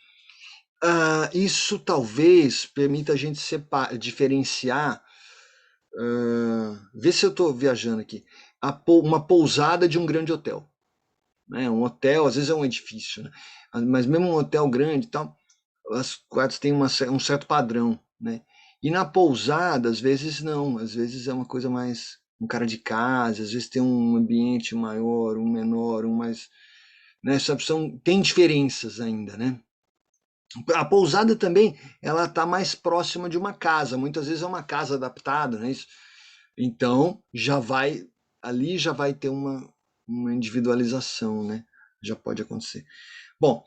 Isso talvez permita a gente diferenciar, vê se eu estou viajando aqui, uma pousada de um grande hotel, né? Um hotel, às vezes é um edifício, né? Mas mesmo um hotel grande e tal, os quartos têm um certo padrão, né? E na pousada, às vezes não, às vezes é uma coisa mais um cara de casa, às vezes tem um ambiente maior, um menor, um mais, né? Tem diferenças ainda, né? A pousada também, ela está mais próxima de uma casa, muitas vezes é uma casa adaptada, né? Então ali já vai ter uma individualização, né? Já pode acontecer. Bom,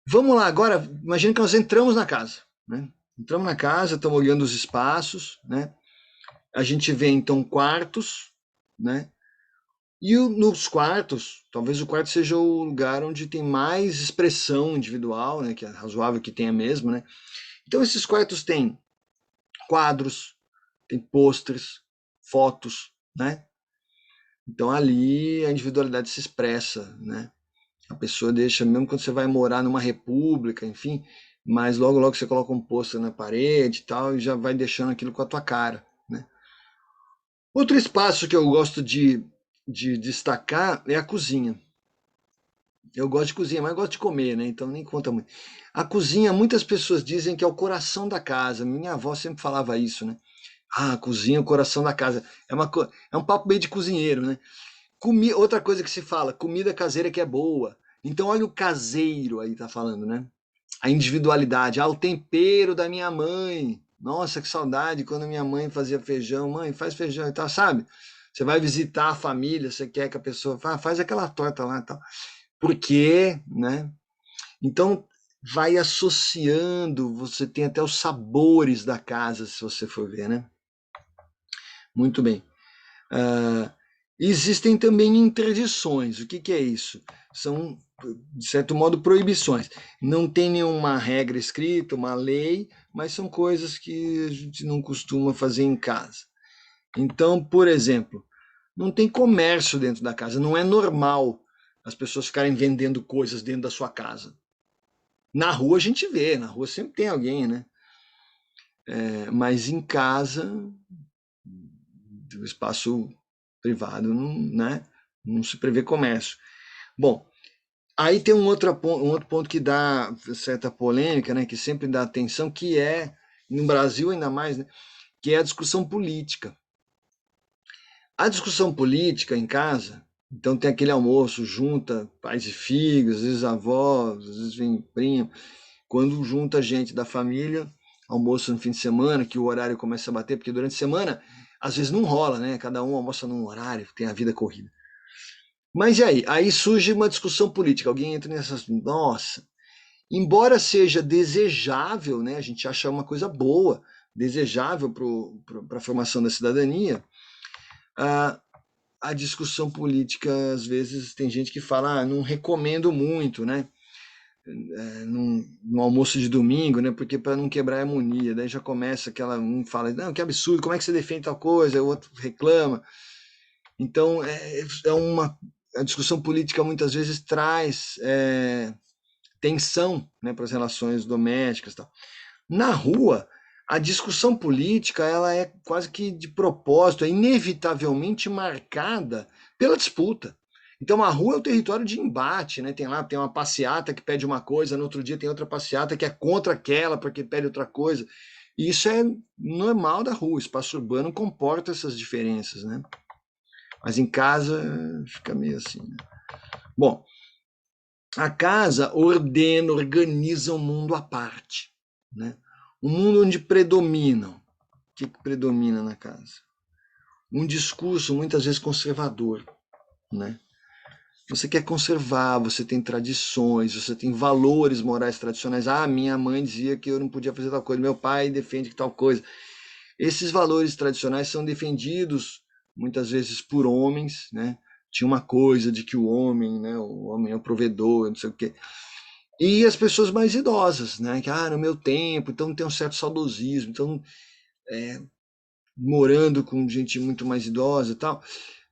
vamos lá agora, imagina que nós entramos na casa, né? Entramos na casa, estamos olhando os espaços, né? A gente vê então quartos, né? E nos quartos, talvez o quarto seja o lugar onde tem mais expressão individual, né? Que é razoável que tenha mesmo, né? Então esses quartos têm quadros, tem pôsteres, fotos, né? Então ali a individualidade se expressa, né? A pessoa deixa, mesmo quando você vai morar numa república, enfim, mas logo logo você coloca um pôster na parede e tal, e já vai deixando aquilo com a tua cara, né? Outro espaço que eu gosto de destacar é a cozinha. Eu gosto de cozinha, mas eu gosto de comer, né? Então nem conta muito. A cozinha, muitas pessoas dizem que é o coração da casa. Minha avó sempre falava isso, né? A cozinha é o coração da casa. É um papo meio de cozinheiro, né? Outra coisa que se fala, comida caseira que é boa. Então olha o caseiro aí, tá falando, né? A individualidade, o tempero da minha mãe. Nossa, que saudade quando minha mãe fazia feijão. Mãe, faz feijão e tal, sabe? Você vai visitar a família, você quer que a pessoa faz aquela torta lá e tal. Por quê, né? Então vai associando, você tem até os sabores da casa, se você for ver, né? Muito bem. Uh, Existem também interdições. O que é isso? São, de certo modo, proibições. Não tem nenhuma regra escrita, uma lei, mas são coisas que a gente não costuma fazer em casa. Então, por exemplo, não tem comércio dentro da casa. Não é normal as pessoas ficarem vendendo coisas dentro da sua casa. Na rua a gente vê, na rua sempre tem alguém, né? Mas em casa, o espaço privado, não, né? Não se prevê comércio. Bom, aí tem um outro ponto que dá certa polêmica, né? Que sempre dá atenção, que é, no Brasil ainda mais, né? Que é a discussão política. A discussão política em casa, então tem aquele almoço, junta pais e filhos, às vezes avós, às vezes vem primo. Quando junta gente da família, almoço no fim de semana, que o horário começa a bater, porque durante a semana às vezes não rola, né? Cada um almoça num horário, tem a vida corrida. Mas e aí? Aí surge uma discussão política. Alguém entra nessas. Nossa, embora seja desejável, né? A gente acha uma coisa boa, desejável para a formação da cidadania, a discussão política, às vezes, tem gente que fala, não recomendo muito, né? No almoço de domingo, né? Porque para não quebrar a harmonia, daí já começa aquela, um fala, não, que absurdo, como é que você defende tal coisa, o outro reclama. Então a discussão política muitas vezes traz tensão, né, para as relações domésticas, tal. Na rua, a discussão política ela é quase que de propósito, é inevitavelmente marcada pela disputa. Então a rua é o território de embate, né? Tem uma passeata que pede uma coisa, no outro dia tem outra passeata que é contra aquela porque pede outra coisa. E isso é normal da rua, o espaço urbano comporta essas diferenças, né? Mas em casa fica meio assim, né? Bom, a casa organiza um mundo à parte, né? Um mundo onde predominam. O que predomina na casa? Um discurso muitas vezes conservador, né? Você quer conservar, você tem tradições, você tem valores morais tradicionais. Minha mãe dizia que eu não podia fazer tal coisa, meu pai defende que tal coisa. Esses valores tradicionais são defendidos muitas vezes por homens, né? Tinha uma coisa de que o homem é o provedor, não sei o quê. E as pessoas mais idosas, né? Que, no meu tempo, então tem um certo saudosismo. Então, morando com gente muito mais idosa e tal,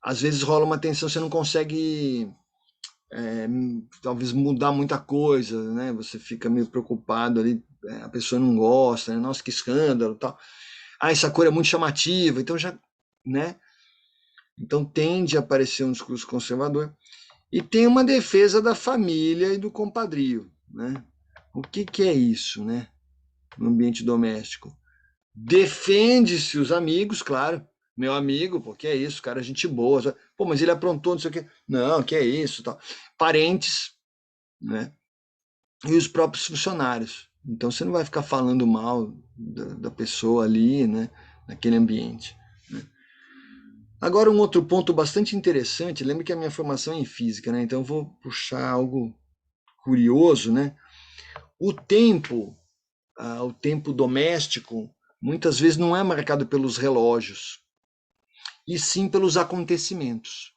às vezes rola uma tensão, você não consegue talvez mudar muita coisa, né? Você fica meio preocupado ali, a pessoa não gosta, né? Nossa, que escândalo, tal. Ah, essa cor é muito chamativa, então já, né? Então tende a aparecer um discurso conservador e tem uma defesa da família e do compadrio, né? O que que é isso, né? No ambiente doméstico. Defende-se os amigos, claro. Meu amigo, pô, que é isso, cara, gente boa. Pô, mas ele aprontou, não sei o quê. Não, que é isso, tal. Parentes, né? E os próprios funcionários. Então você não vai ficar falando mal da pessoa ali, né? Naquele ambiente. Né? Agora, um outro ponto bastante interessante, lembre que a minha formação é em física, né? Então eu vou puxar algo curioso, né? O tempo, o tempo doméstico, muitas vezes não é marcado pelos relógios, e sim pelos acontecimentos.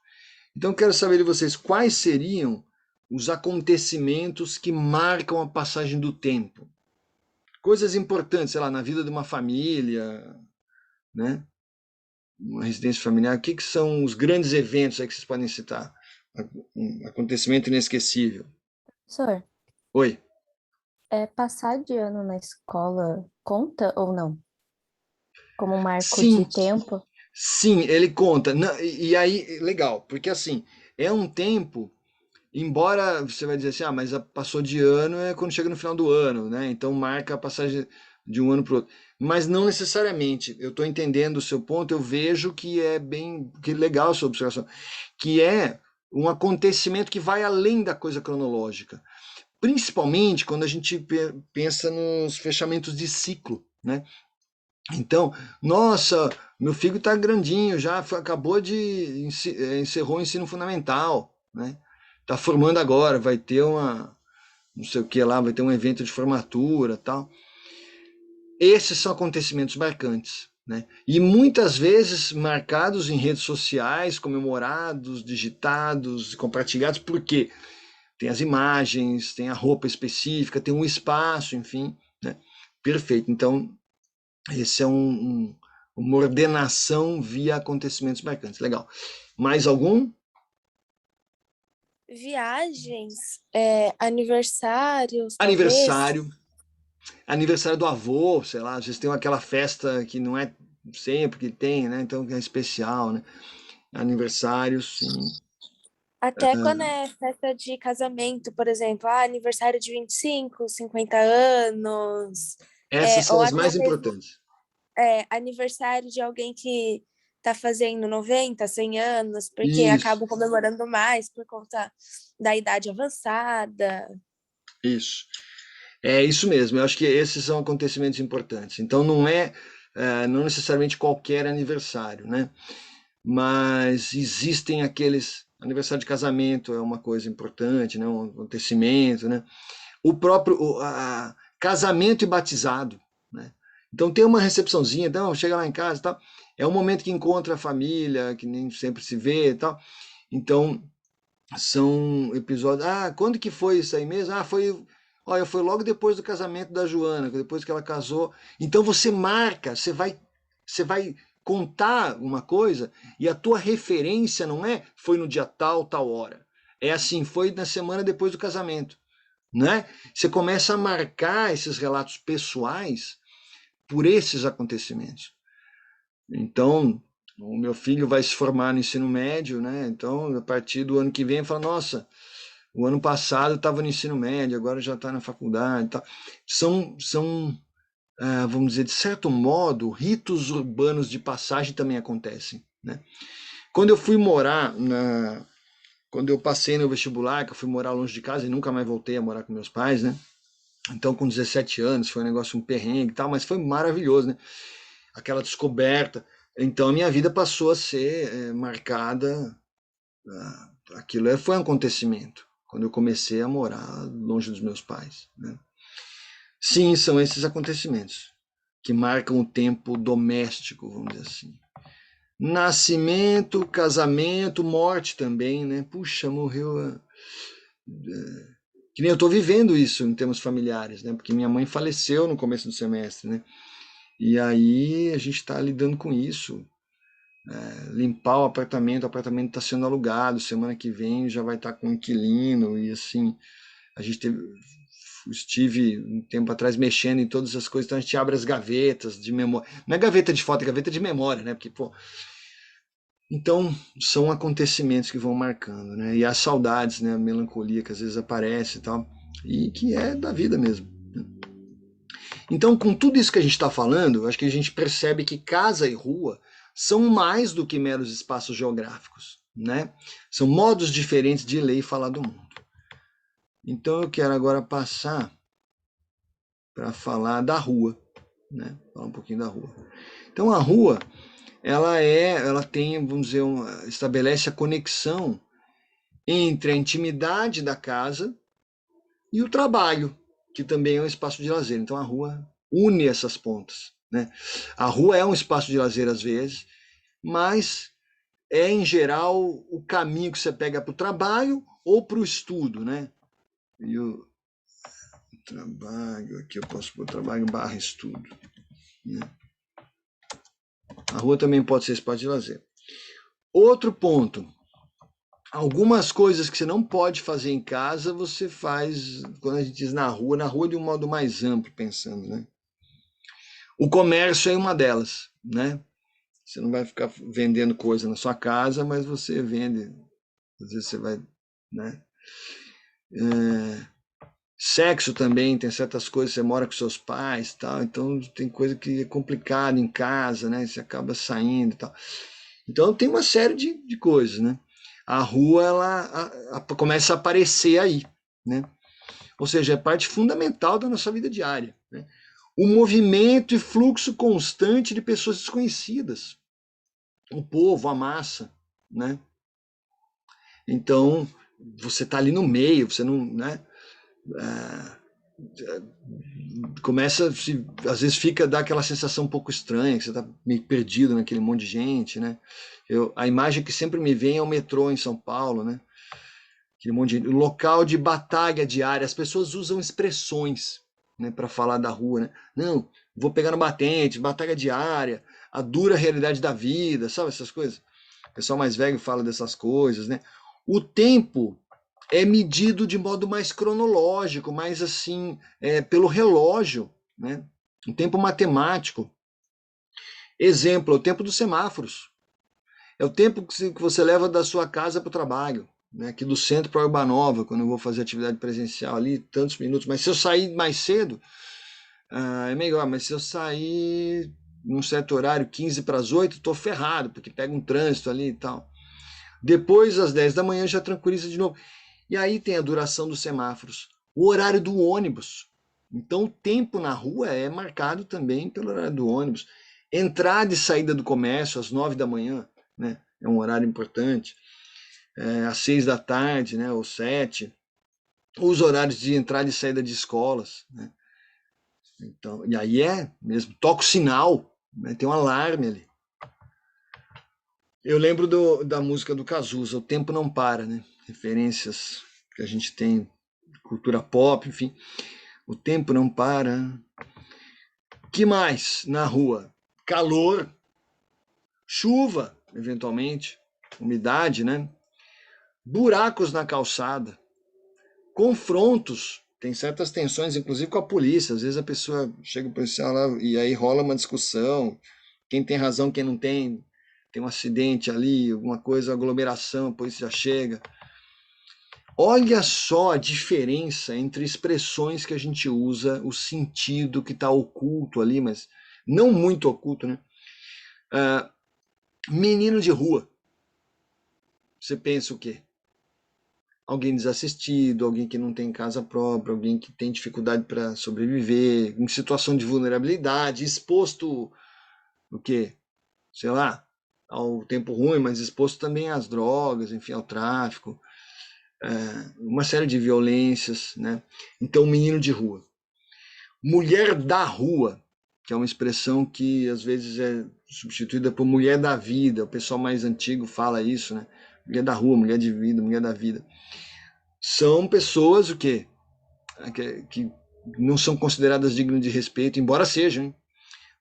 Então eu quero saber de vocês quais seriam os acontecimentos que marcam a passagem do tempo. Coisas importantes, sei lá, na vida de uma família, né? Uma residência familiar. O que, que são os grandes eventos aí que vocês podem citar? Um acontecimento inesquecível. Professor, Oi. passar de ano na escola conta ou não? Como um marco de Sim, tempo? sim, ele conta. E aí, legal, porque assim, é um tempo. Embora você vai dizer assim, ah, mas passou de ano é quando chega no final do ano, né? Então marca a passagem de um ano para o outro. Mas não necessariamente. Eu estou entendendo o seu ponto, eu vejo que é bem que legal a sua observação, que é um acontecimento que vai além da coisa cronológica. Principalmente quando a gente pensa nos fechamentos de ciclo, né? Então, nossa, meu filho está grandinho, já acabou de encerrou o ensino fundamental, né? Tá formando agora, vai ter uma, não sei o que lá, vai ter um evento de formatura, tal. Esses são acontecimentos marcantes, né? E muitas vezes marcados em redes sociais, comemorados, digitados, compartilhados, porque tem as imagens, tem a roupa específica, tem um espaço, enfim, né? Perfeito. Então, esse é uma ordenação via acontecimentos marcantes. Legal. Mais algum? Viagens, aniversários, talvez. Aniversário. Aniversário do avô, sei lá, às vezes tem aquela festa que não é sempre que tem, né? Então é especial, né? Aniversário, sim. Até quando é festa de casamento, por exemplo, aniversário de 25, 50 anos, Essas são ou as até mais mesmo importantes. aniversário de alguém que tá fazendo 90, 100 anos, porque Isso, acabam comemorando mais por conta da idade avançada. isso. É isso mesmo. Eu acho que esses são acontecimentos importantes. Então não necessariamente qualquer aniversário, né? Mas existem aqueles aniversário de casamento é uma coisa importante, né? Um acontecimento, né? O próprio casamento e batizado, né? Então tem uma recepçãozinha, então chega lá em casa, e tal. É um momento que encontra a família, que nem sempre se vê, e tal. Então são episódios. Ah, quando que foi isso aí mesmo? Ah, olha, foi logo depois do casamento da Joana, depois que ela casou. Então você marca, você vai contar uma coisa e a tua referência não é foi no dia tal, tal hora. É assim, foi na semana depois do casamento, né? Você começa a marcar esses relatos pessoais por esses acontecimentos. Então, o meu filho vai se formar no ensino médio, né? Então, a partir do ano que vem, fala, nossa, o ano passado estava no ensino médio, agora já está na faculdade. Tá. São vamos dizer, de certo modo, ritos urbanos de passagem também acontecem, né? Quando eu fui morar quando eu passei no vestibular, que eu fui morar longe de casa e nunca mais voltei a morar com meus pais, né? Então, com 17 anos, foi um negócio, um perrengue e tal, mas foi maravilhoso, né? Aquela descoberta. Então, a minha vida passou a ser marcada. Aquilo foi um acontecimento, quando eu comecei a morar longe dos meus pais, né? Sim, são esses acontecimentos que marcam o tempo doméstico, vamos dizer assim. Nascimento, casamento, morte também, né? Puxa, morreu. Que nem eu estou vivendo isso em termos familiares, né? Porque minha mãe faleceu no começo do semestre, né? E aí a gente está lidando com isso. Limpar o apartamento está sendo alugado, semana que vem já vai estar com um inquilino, e assim, estive um tempo atrás mexendo em todas as coisas, então a gente abre as gavetas de memória, não é gaveta de foto, é gaveta de memória, né, porque, pô, então são acontecimentos que vão marcando, né, e as saudades, né, a melancolia que às vezes aparece e tal, e que é da vida mesmo. Então, com tudo isso que a gente está falando, acho que a gente percebe que casa e rua são mais do que meros espaços geográficos, né? São modos diferentes de ler e falar do mundo. Então, eu quero agora passar para falar da rua, né? Falar um pouquinho da rua. Então, a rua, ela tem, vamos dizer, estabelece a conexão entre a intimidade da casa e o trabalho, que também é um espaço de lazer. Então, a rua une essas pontas, né? A rua é um espaço de lazer às vezes, mas é em geral o caminho que você pega para o trabalho ou para o estudo, né? E o trabalho, aqui eu posso pôr trabalho barra estudo, né? A rua também pode ser espaço de lazer. Outro ponto, algumas coisas que você não pode fazer em casa, você faz, quando a gente diz na rua de um modo mais amplo, pensando, né? O comércio é uma delas, né? Você não vai ficar vendendo coisa na sua casa, mas você vende, às vezes você vai, né? Sexo também, tem certas coisas, você mora com seus pais, tal, então tem coisa que é complicado em casa, né? Você acaba saindo e tal. Então tem uma série de coisas, né? A rua, ela começa a aparecer aí, né? Ou seja, é parte fundamental da nossa vida diária, né? O movimento e fluxo constante de pessoas desconhecidas, o povo, a massa, né? Então, você está ali no meio, você não, né? Começa, às vezes dá aquela sensação um pouco estranha, que você está meio perdido naquele monte de gente, né? A imagem que sempre me vem é o metrô em São Paulo, né? Aquele monte de gente, o local de batalha diária, as pessoas usam expressões, né, para falar da rua, né? Não, vou pegar no batente, batalha diária, a dura realidade da vida, sabe essas coisas? O pessoal mais velho fala dessas coisas, né? O tempo é medido de modo mais cronológico, mais assim, pelo relógio, né? Um tempo matemático. Exemplo, é o tempo dos semáforos. É o tempo que você leva da sua casa para o trabalho, né? Aqui do centro para a Urbanova, quando eu vou fazer atividade presencial ali, tantos minutos. Mas se eu sair mais cedo, é melhor. Mas se eu sair num certo horário, 15 para as 8, estou ferrado, porque pega um trânsito ali e tal. Depois, às 10 da manhã, já tranquiliza de novo. E aí tem a duração dos semáforos, o horário do ônibus. Então, o tempo na rua é marcado também pelo horário do ônibus. Entrada e saída do comércio às 9 da manhã, né? É um horário importante. Às 6 da tarde, né? Ou 7. Os horários de entrada e saída de escolas, né? Então, e aí mesmo, toca o sinal, né? Tem um alarme ali. Eu lembro da música do Cazuza, O Tempo Não Para, né? Referências que a gente tem, cultura pop, enfim. O tempo não para. Que mais na rua? Calor, chuva, eventualmente, umidade, né? Buracos na calçada, confrontos. Tem certas tensões, inclusive com a polícia. Às vezes a pessoa chega o policial lá e aí rola uma discussão. Quem tem razão, quem não tem. Tem um acidente ali, alguma coisa, aglomeração, a polícia já chega. Olha só a diferença entre expressões que a gente usa, o sentido que está oculto ali, mas não muito oculto, né? Menino de rua. Você pensa o quê? Alguém desassistido, alguém que não tem casa própria, alguém que tem dificuldade para sobreviver, em situação de vulnerabilidade, exposto o quê? Sei lá, ao tempo ruim, mas exposto também às drogas, enfim, ao tráfico, uma série de violências, né? Então, menino de rua. Mulher da rua, que é uma expressão que às vezes é substituída por mulher da vida, o pessoal mais antigo fala isso, né? Mulher da rua, mulher de vida, mulher da vida. São pessoas o quê? Que não são consideradas dignas de respeito, embora sejam, hein?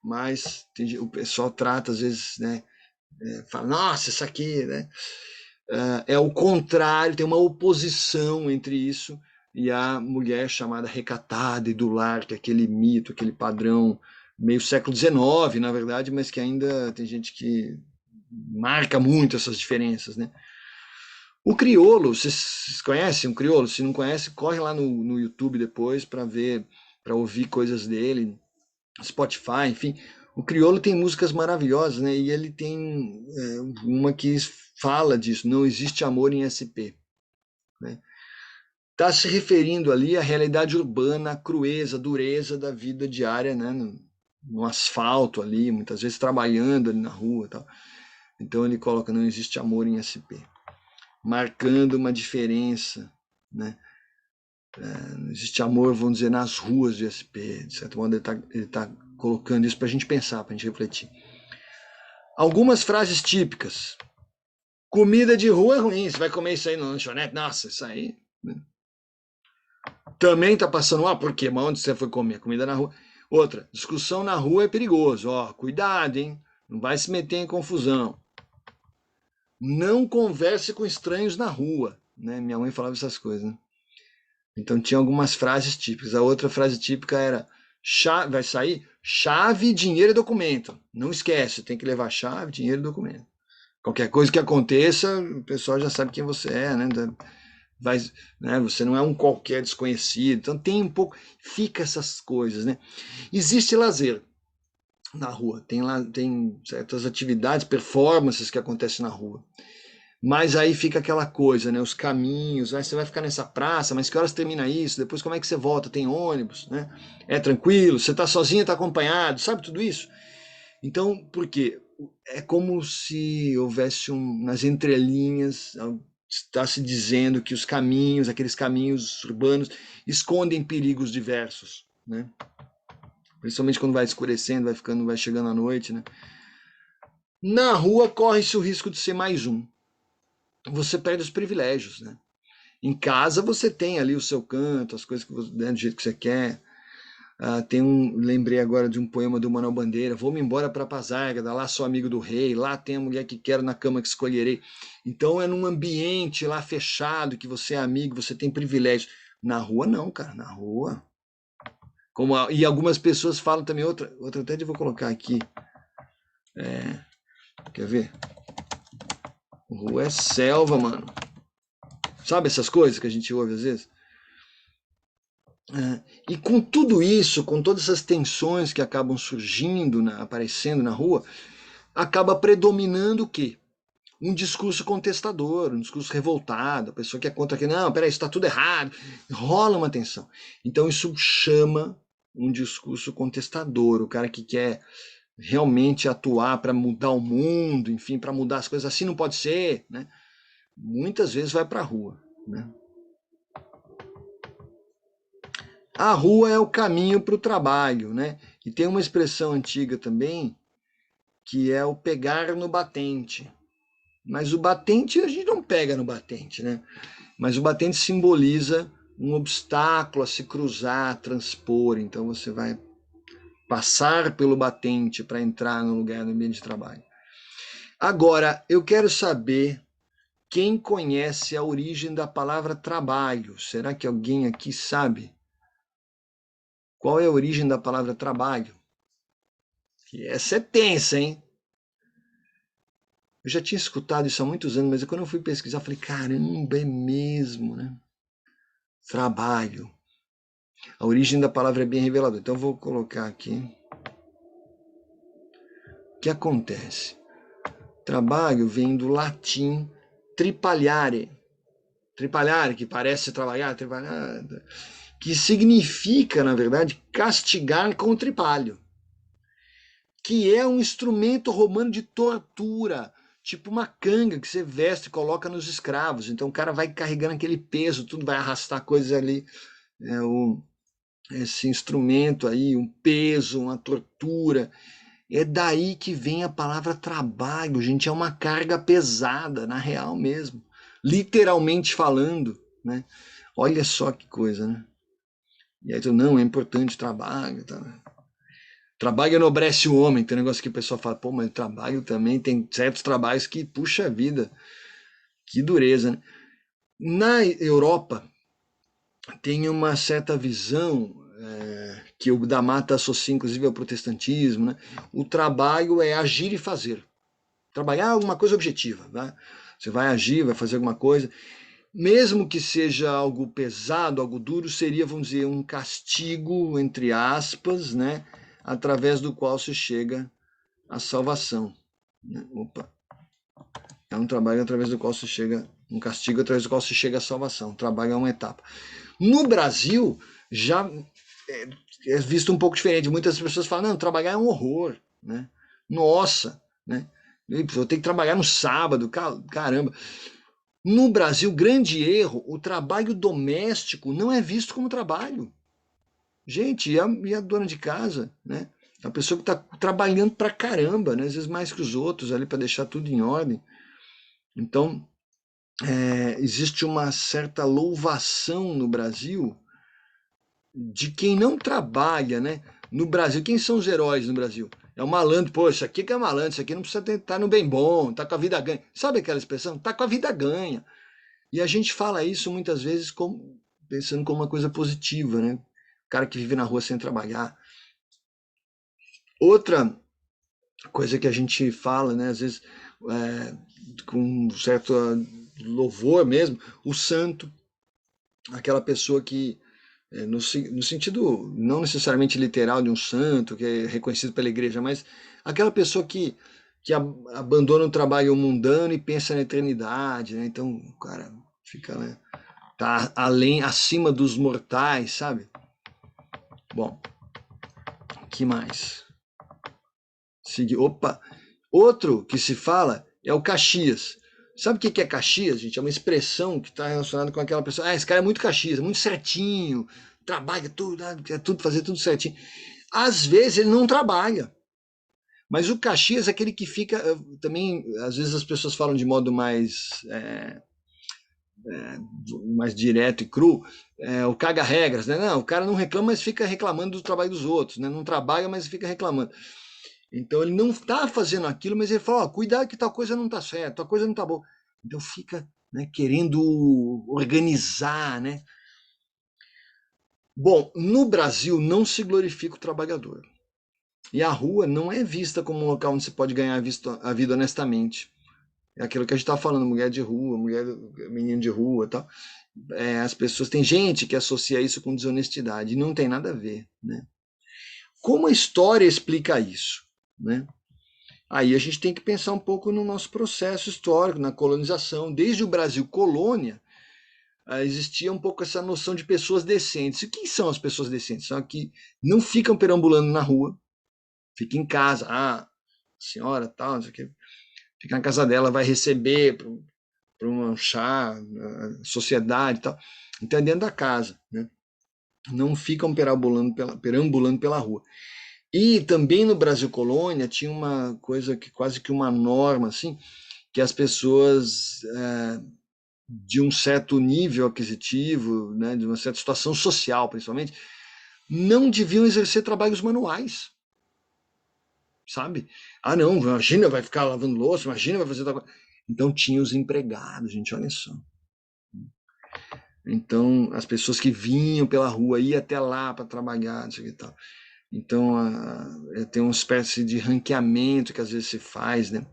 mas o pessoal trata às vezes, né, fala, nossa, isso aqui, né, é o contrário, tem uma oposição entre isso e a mulher chamada recatada e do lar, que é aquele mito, aquele padrão meio século XIX, na verdade, mas que ainda tem gente que marca muito essas diferenças, né? O crioulo, vocês conhecem o crioulo? Se não conhece, corre lá no YouTube depois para ver, para ouvir coisas dele, Spotify, enfim. O crioulo tem músicas maravilhosas, né? E ele tem uma que fala disso, não existe amor em SP, né? Está se referindo ali à realidade urbana, à crueza, dureza da vida diária, né? No asfalto ali, muitas vezes trabalhando ali na rua, tal. Então ele coloca não existe amor em SP, marcando uma diferença, né? Não existe amor, vamos dizer, nas ruas de SP. De certo modo, ele tá colocando isso para a gente pensar, para a gente refletir. Algumas frases típicas. Comida de rua é ruim, você vai comer isso aí no lanchonete? Nossa, isso aí... Né? Também tá passando, por quê? Mas onde você foi comer? Comida na rua. Outra, discussão na rua é perigoso. Cuidado, hein? Não vai se meter em confusão. Não converse com estranhos na rua. Né? Minha mãe falava essas coisas, né? Então tinha algumas frases típicas. A outra frase típica era, vai sair, chave, dinheiro e documento. Não esquece, tem que levar chave, dinheiro e documento. Qualquer coisa que aconteça, o pessoal já sabe quem você é, né? Né? Você não é um qualquer desconhecido. Então tem um pouco, fica essas coisas, né? Existe lazer na rua, tem certas atividades, performances que acontecem na rua. Mas aí fica aquela coisa, né? Os caminhos, você vai ficar nessa praça, mas que horas termina isso? Depois como é que você volta? Tem ônibus, né? É tranquilo? Você está sozinho, está acompanhado? Sabe tudo isso? Então, por quê? É como se houvesse nas entrelinhas, está se dizendo que os caminhos, aqueles caminhos urbanos, escondem perigos diversos, né? Principalmente quando vai escurecendo, vai chegando a noite, né? Na rua corre-se o risco de ser mais um. Você perde os privilégios, né? Em casa você tem ali o seu canto, as coisas que você, né, do jeito que você quer. Lembrei agora de um poema do Manuel Bandeira, vou-me embora para Pasárgada, lá sou amigo do rei, lá tem a mulher que quero, na cama que escolherei. Então é num ambiente lá fechado, que você é amigo, você tem privilégio. Na rua não, cara, na rua. E algumas pessoas falam também, outra até eu vou colocar aqui, quer ver? Rua é selva, mano. Sabe essas coisas que a gente ouve às vezes? E com tudo isso, com todas essas tensões que acabam surgindo, aparecendo na rua, acaba predominando o quê? Um discurso contestador, um discurso revoltado, a pessoa que é contra que, não, peraí, isso está tudo errado, rola uma tensão. Então isso chama um discurso contestador, o cara que quer realmente atuar para mudar o mundo, enfim, para mudar as coisas, assim não pode ser, né? Muitas vezes vai para a rua, né? A rua é o caminho para o trabalho, né? E tem uma expressão antiga também, que é o pegar no batente. Mas o batente, a gente não pega no batente, né? Mas o batente simboliza um obstáculo a se cruzar, a transpor. Então você vai passar pelo batente para entrar no lugar, no ambiente de trabalho. Agora, eu quero saber quem conhece a origem da palavra trabalho. Será que alguém aqui sabe? Qual é a origem da palavra trabalho? Que essa é tensa, hein? Eu já tinha escutado isso há muitos anos, mas quando eu fui pesquisar, eu falei, caramba, é mesmo, né? Trabalho. A origem da palavra é bem reveladora. Então eu vou colocar aqui. O que acontece? Trabalho vem do latim tripaliare. Tripaliare, que parece trabalhar, que significa, na verdade, castigar com tripalho, que é um instrumento romano de tortura, tipo uma canga que você veste e coloca nos escravos. Então o cara vai carregando aquele peso, tudo vai arrastar coisas ali. Esse instrumento aí, um peso, uma tortura. É daí que vem a palavra trabalho, gente, é uma carga pesada, na real mesmo. Literalmente falando, né? Olha só que coisa, né? E aí tu, não, é importante o trabalho, tá? Trabalho enobrece o homem. Tem um negócio que o pessoal fala, pô, mas trabalho também, tem certos trabalhos que, puxa vida, que dureza, né? Na Europa, tem uma certa visão que o da Mata associa, inclusive, ao protestantismo, né? O trabalho é agir e fazer. Trabalhar é alguma coisa objetiva, né? Você vai agir, vai fazer alguma coisa. Mesmo que seja algo pesado, algo duro, seria, vamos dizer, um castigo, entre aspas, né? Através do qual se chega à salvação. Né? Opa! É um trabalho através do qual se chega, um castigo através do qual se chega à salvação. O trabalho é uma etapa. No Brasil, já é visto um pouco diferente. Muitas pessoas falam, não, trabalhar é um horror, né? Nossa, né? Eu tenho que trabalhar no sábado, caramba. No Brasil, grande erro, o trabalho doméstico não é visto como trabalho. Gente, e a dona de casa, né? A pessoa que está trabalhando pra caramba, né? Às vezes mais que os outros ali para deixar tudo em ordem. Então, existe uma certa louvação no Brasil de quem não trabalha, né? No Brasil, quem são os heróis no Brasil? É o malandro, pô, isso aqui que é malandro, isso aqui não precisa estar no bem bom, tá com a vida ganha. Sabe aquela expressão? Tá com a vida ganha. E a gente fala isso muitas vezes como, pensando como uma coisa positiva, né? O cara que vive na rua sem trabalhar. Outra coisa que a gente fala, né? Às vezes com um certo louvor mesmo, o santo, aquela pessoa que no sentido não necessariamente literal de um santo, que é reconhecido pela igreja, mas aquela pessoa que abandona o trabalho mundano e pensa na eternidade, né? Então, o cara fica, né, tá além, acima dos mortais, sabe? Bom, que mais? Opa! Outro que se fala é o Caxias. Sabe o que é Caxias, gente? É uma expressão que está relacionada com aquela pessoa. Ah, esse cara é muito Caxias, é muito certinho, trabalha tudo, quer tudo, fazer tudo certinho. Às vezes ele não trabalha. Mas o Caxias é aquele que fica. Também, às vezes as pessoas falam de modo mais direto e cru, o caga-regras, né? Não, o cara não reclama, mas fica reclamando do trabalho dos outros, né? Não trabalha, mas fica reclamando. Então ele não está fazendo aquilo, mas ele fala, cuidado que tal coisa não está certo, tal coisa não está boa. Então fica, né, querendo organizar, né? Bom, no Brasil não se glorifica o trabalhador. E a rua não é vista como um local onde se pode ganhar a vida honestamente. É aquilo que a gente está falando, mulher de rua, menino de rua, tal. As pessoas, tem gente que associa isso com desonestidade e não tem nada a ver, né? Como a história explica isso, né? Aí a gente tem que pensar um pouco no nosso processo histórico, na colonização. Desde o Brasil colônia, existia um pouco essa noção de pessoas decentes. E quem são as pessoas decentes? São as que não ficam perambulando na rua, fica em casa. Ah, senhora, tal, não sei o quê. Fica na casa dela, vai receber para um chá, sociedade e tal. Então é dentro da casa, né? Não ficam perambulando pela rua. E também no Brasil colônia tinha uma coisa que quase que uma norma, assim, que as pessoas de um certo nível aquisitivo, né, de uma certa situação social, principalmente, não deviam exercer trabalhos manuais, sabe? Ah, não, imagina, vai ficar lavando louça, imagina, vai fazer trabalho. Então tinha os empregados, gente, olha só. Então as pessoas que vinham pela rua iam até lá para trabalhar, não sei o que tal. Então tem uma espécie de ranqueamento que às vezes se faz, né?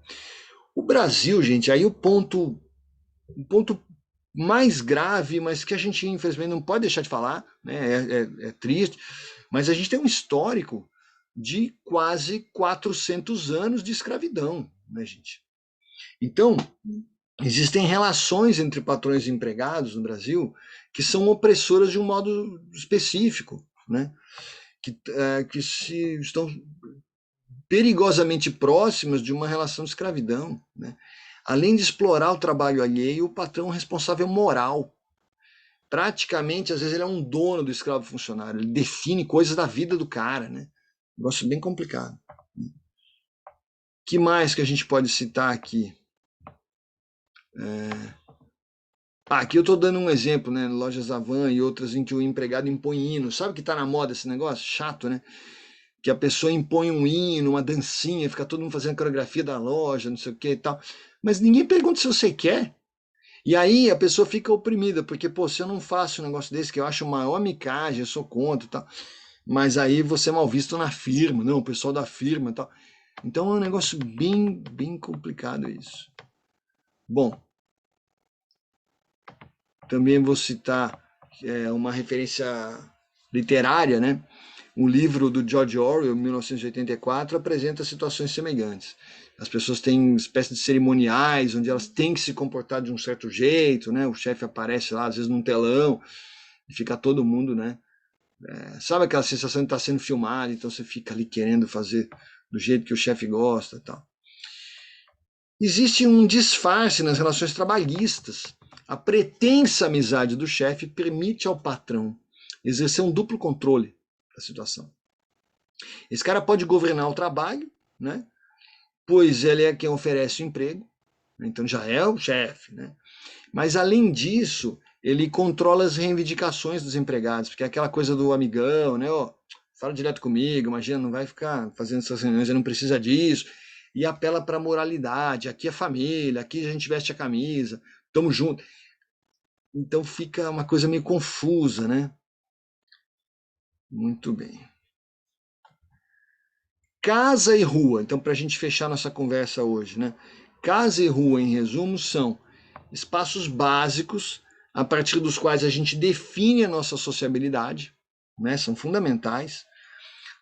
O Brasil, gente, aí o ponto mais grave, mas que a gente infelizmente não pode deixar de falar, né? É triste, mas a gente tem um histórico de quase 400 anos de escravidão, né, gente? Então, existem relações entre patrões e empregados no Brasil que são opressoras de um modo específico, né? Que estão perigosamente próximas de uma relação de escravidão, né? Além de explorar o trabalho alheio, o patrão é um responsável moral. Praticamente, às vezes, ele é um dono do escravo funcionário. Ele define coisas da vida do cara, né? Um negócio bem complicado. Que mais que a gente pode citar aqui? Aqui eu estou dando um exemplo, né? Lojas Avan e outras em que o empregado impõe hino. Sabe que está na moda esse negócio? Chato, né? que a pessoa impõe um hino, uma dancinha, fica todo mundo fazendo a coreografia da loja, não sei o que e tal. Mas ninguém pergunta se você quer. E aí a pessoa fica oprimida, porque, pô, se eu não faço um negócio desse, que eu acho maior micagem, eu sou contra e tal, mas aí você é mal visto na firma, não, o pessoal da firma e tal. Então é um negócio bem, bem complicado isso. Bom, também vou citar uma referência literária, né? Um livro do George Orwell, 1984, apresenta situações semelhantes. As pessoas têm uma espécie de cerimoniais onde elas têm que se comportar de um certo jeito, né? O chefe aparece lá, às vezes num telão, e fica todo mundo, né? Sabe aquela sensação de estar sendo filmado, então você fica ali querendo fazer do jeito que o chefe gosta e tal. Existe um disfarce nas relações trabalhistas. A pretensa amizade do chefe permite ao patrão exercer um duplo controle da situação. Esse cara pode governar o trabalho, né? Pois ele é quem oferece o emprego, então já é o chefe, né? Mas além disso, ele controla as reivindicações dos empregados, porque é aquela coisa do amigão, né? Ó, fala direto comigo, imagina, não vai ficar fazendo essas reuniões, ele não precisa disso. E apela para a moralidade, aqui é família, aqui a gente veste a camisa, estamos juntos. Então fica uma coisa meio confusa, né? Muito bem. Casa e rua, então para a gente fechar nossa conversa hoje, né? Casa e rua, em resumo, são espaços básicos a partir dos quais a gente define a nossa sociabilidade, né? São fundamentais.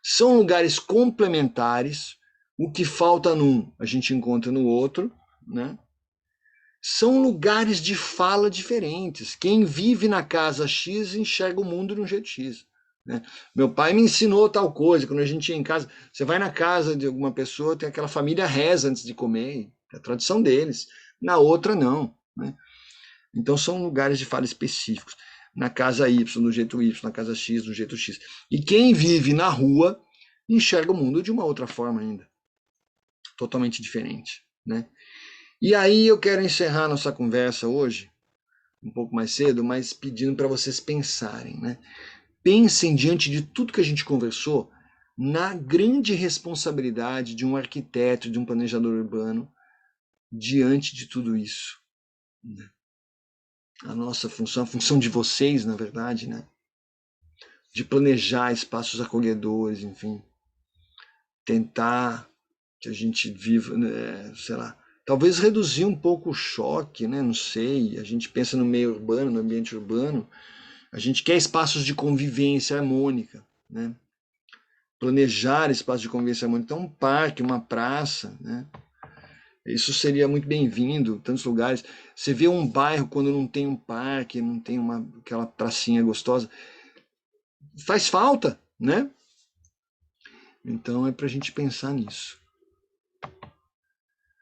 São lugares complementares, o que falta num a gente encontra no outro, né? São lugares de fala diferentes. Quem vive na casa X enxerga o mundo de um jeito X. Né? Meu pai me ensinou tal coisa. Quando a gente ia em casa, você vai na casa de alguma pessoa, tem aquela família reza antes de comer, é a tradição deles. Na outra, não. Né? Então são lugares de fala específicos. Na casa Y, do jeito Y, na casa X, do jeito X. E quem vive na rua enxerga o mundo de uma outra forma ainda. Totalmente diferente. Né? E aí eu quero encerrar nossa conversa hoje, um pouco mais cedo, mas pedindo para vocês pensarem, né? Pensem diante de tudo que a gente conversou, na grande responsabilidade de um arquiteto, de um planejador urbano, diante de tudo isso. Né? A nossa função, a função de vocês, na verdade, né? De planejar espaços acolhedores, enfim. Tentar que a gente viva, né, sei lá, talvez reduzir um pouco o choque, né? Não sei. A gente pensa no meio urbano, no ambiente urbano. A gente quer espaços de convivência harmônica, né? Planejar espaços de convivência harmônica. Então, um parque, uma praça, né? Isso seria muito bem-vindo, tantos lugares. Você vê um bairro quando não tem um parque, não tem aquela pracinha gostosa. Faz falta, né? Então é para a gente pensar nisso.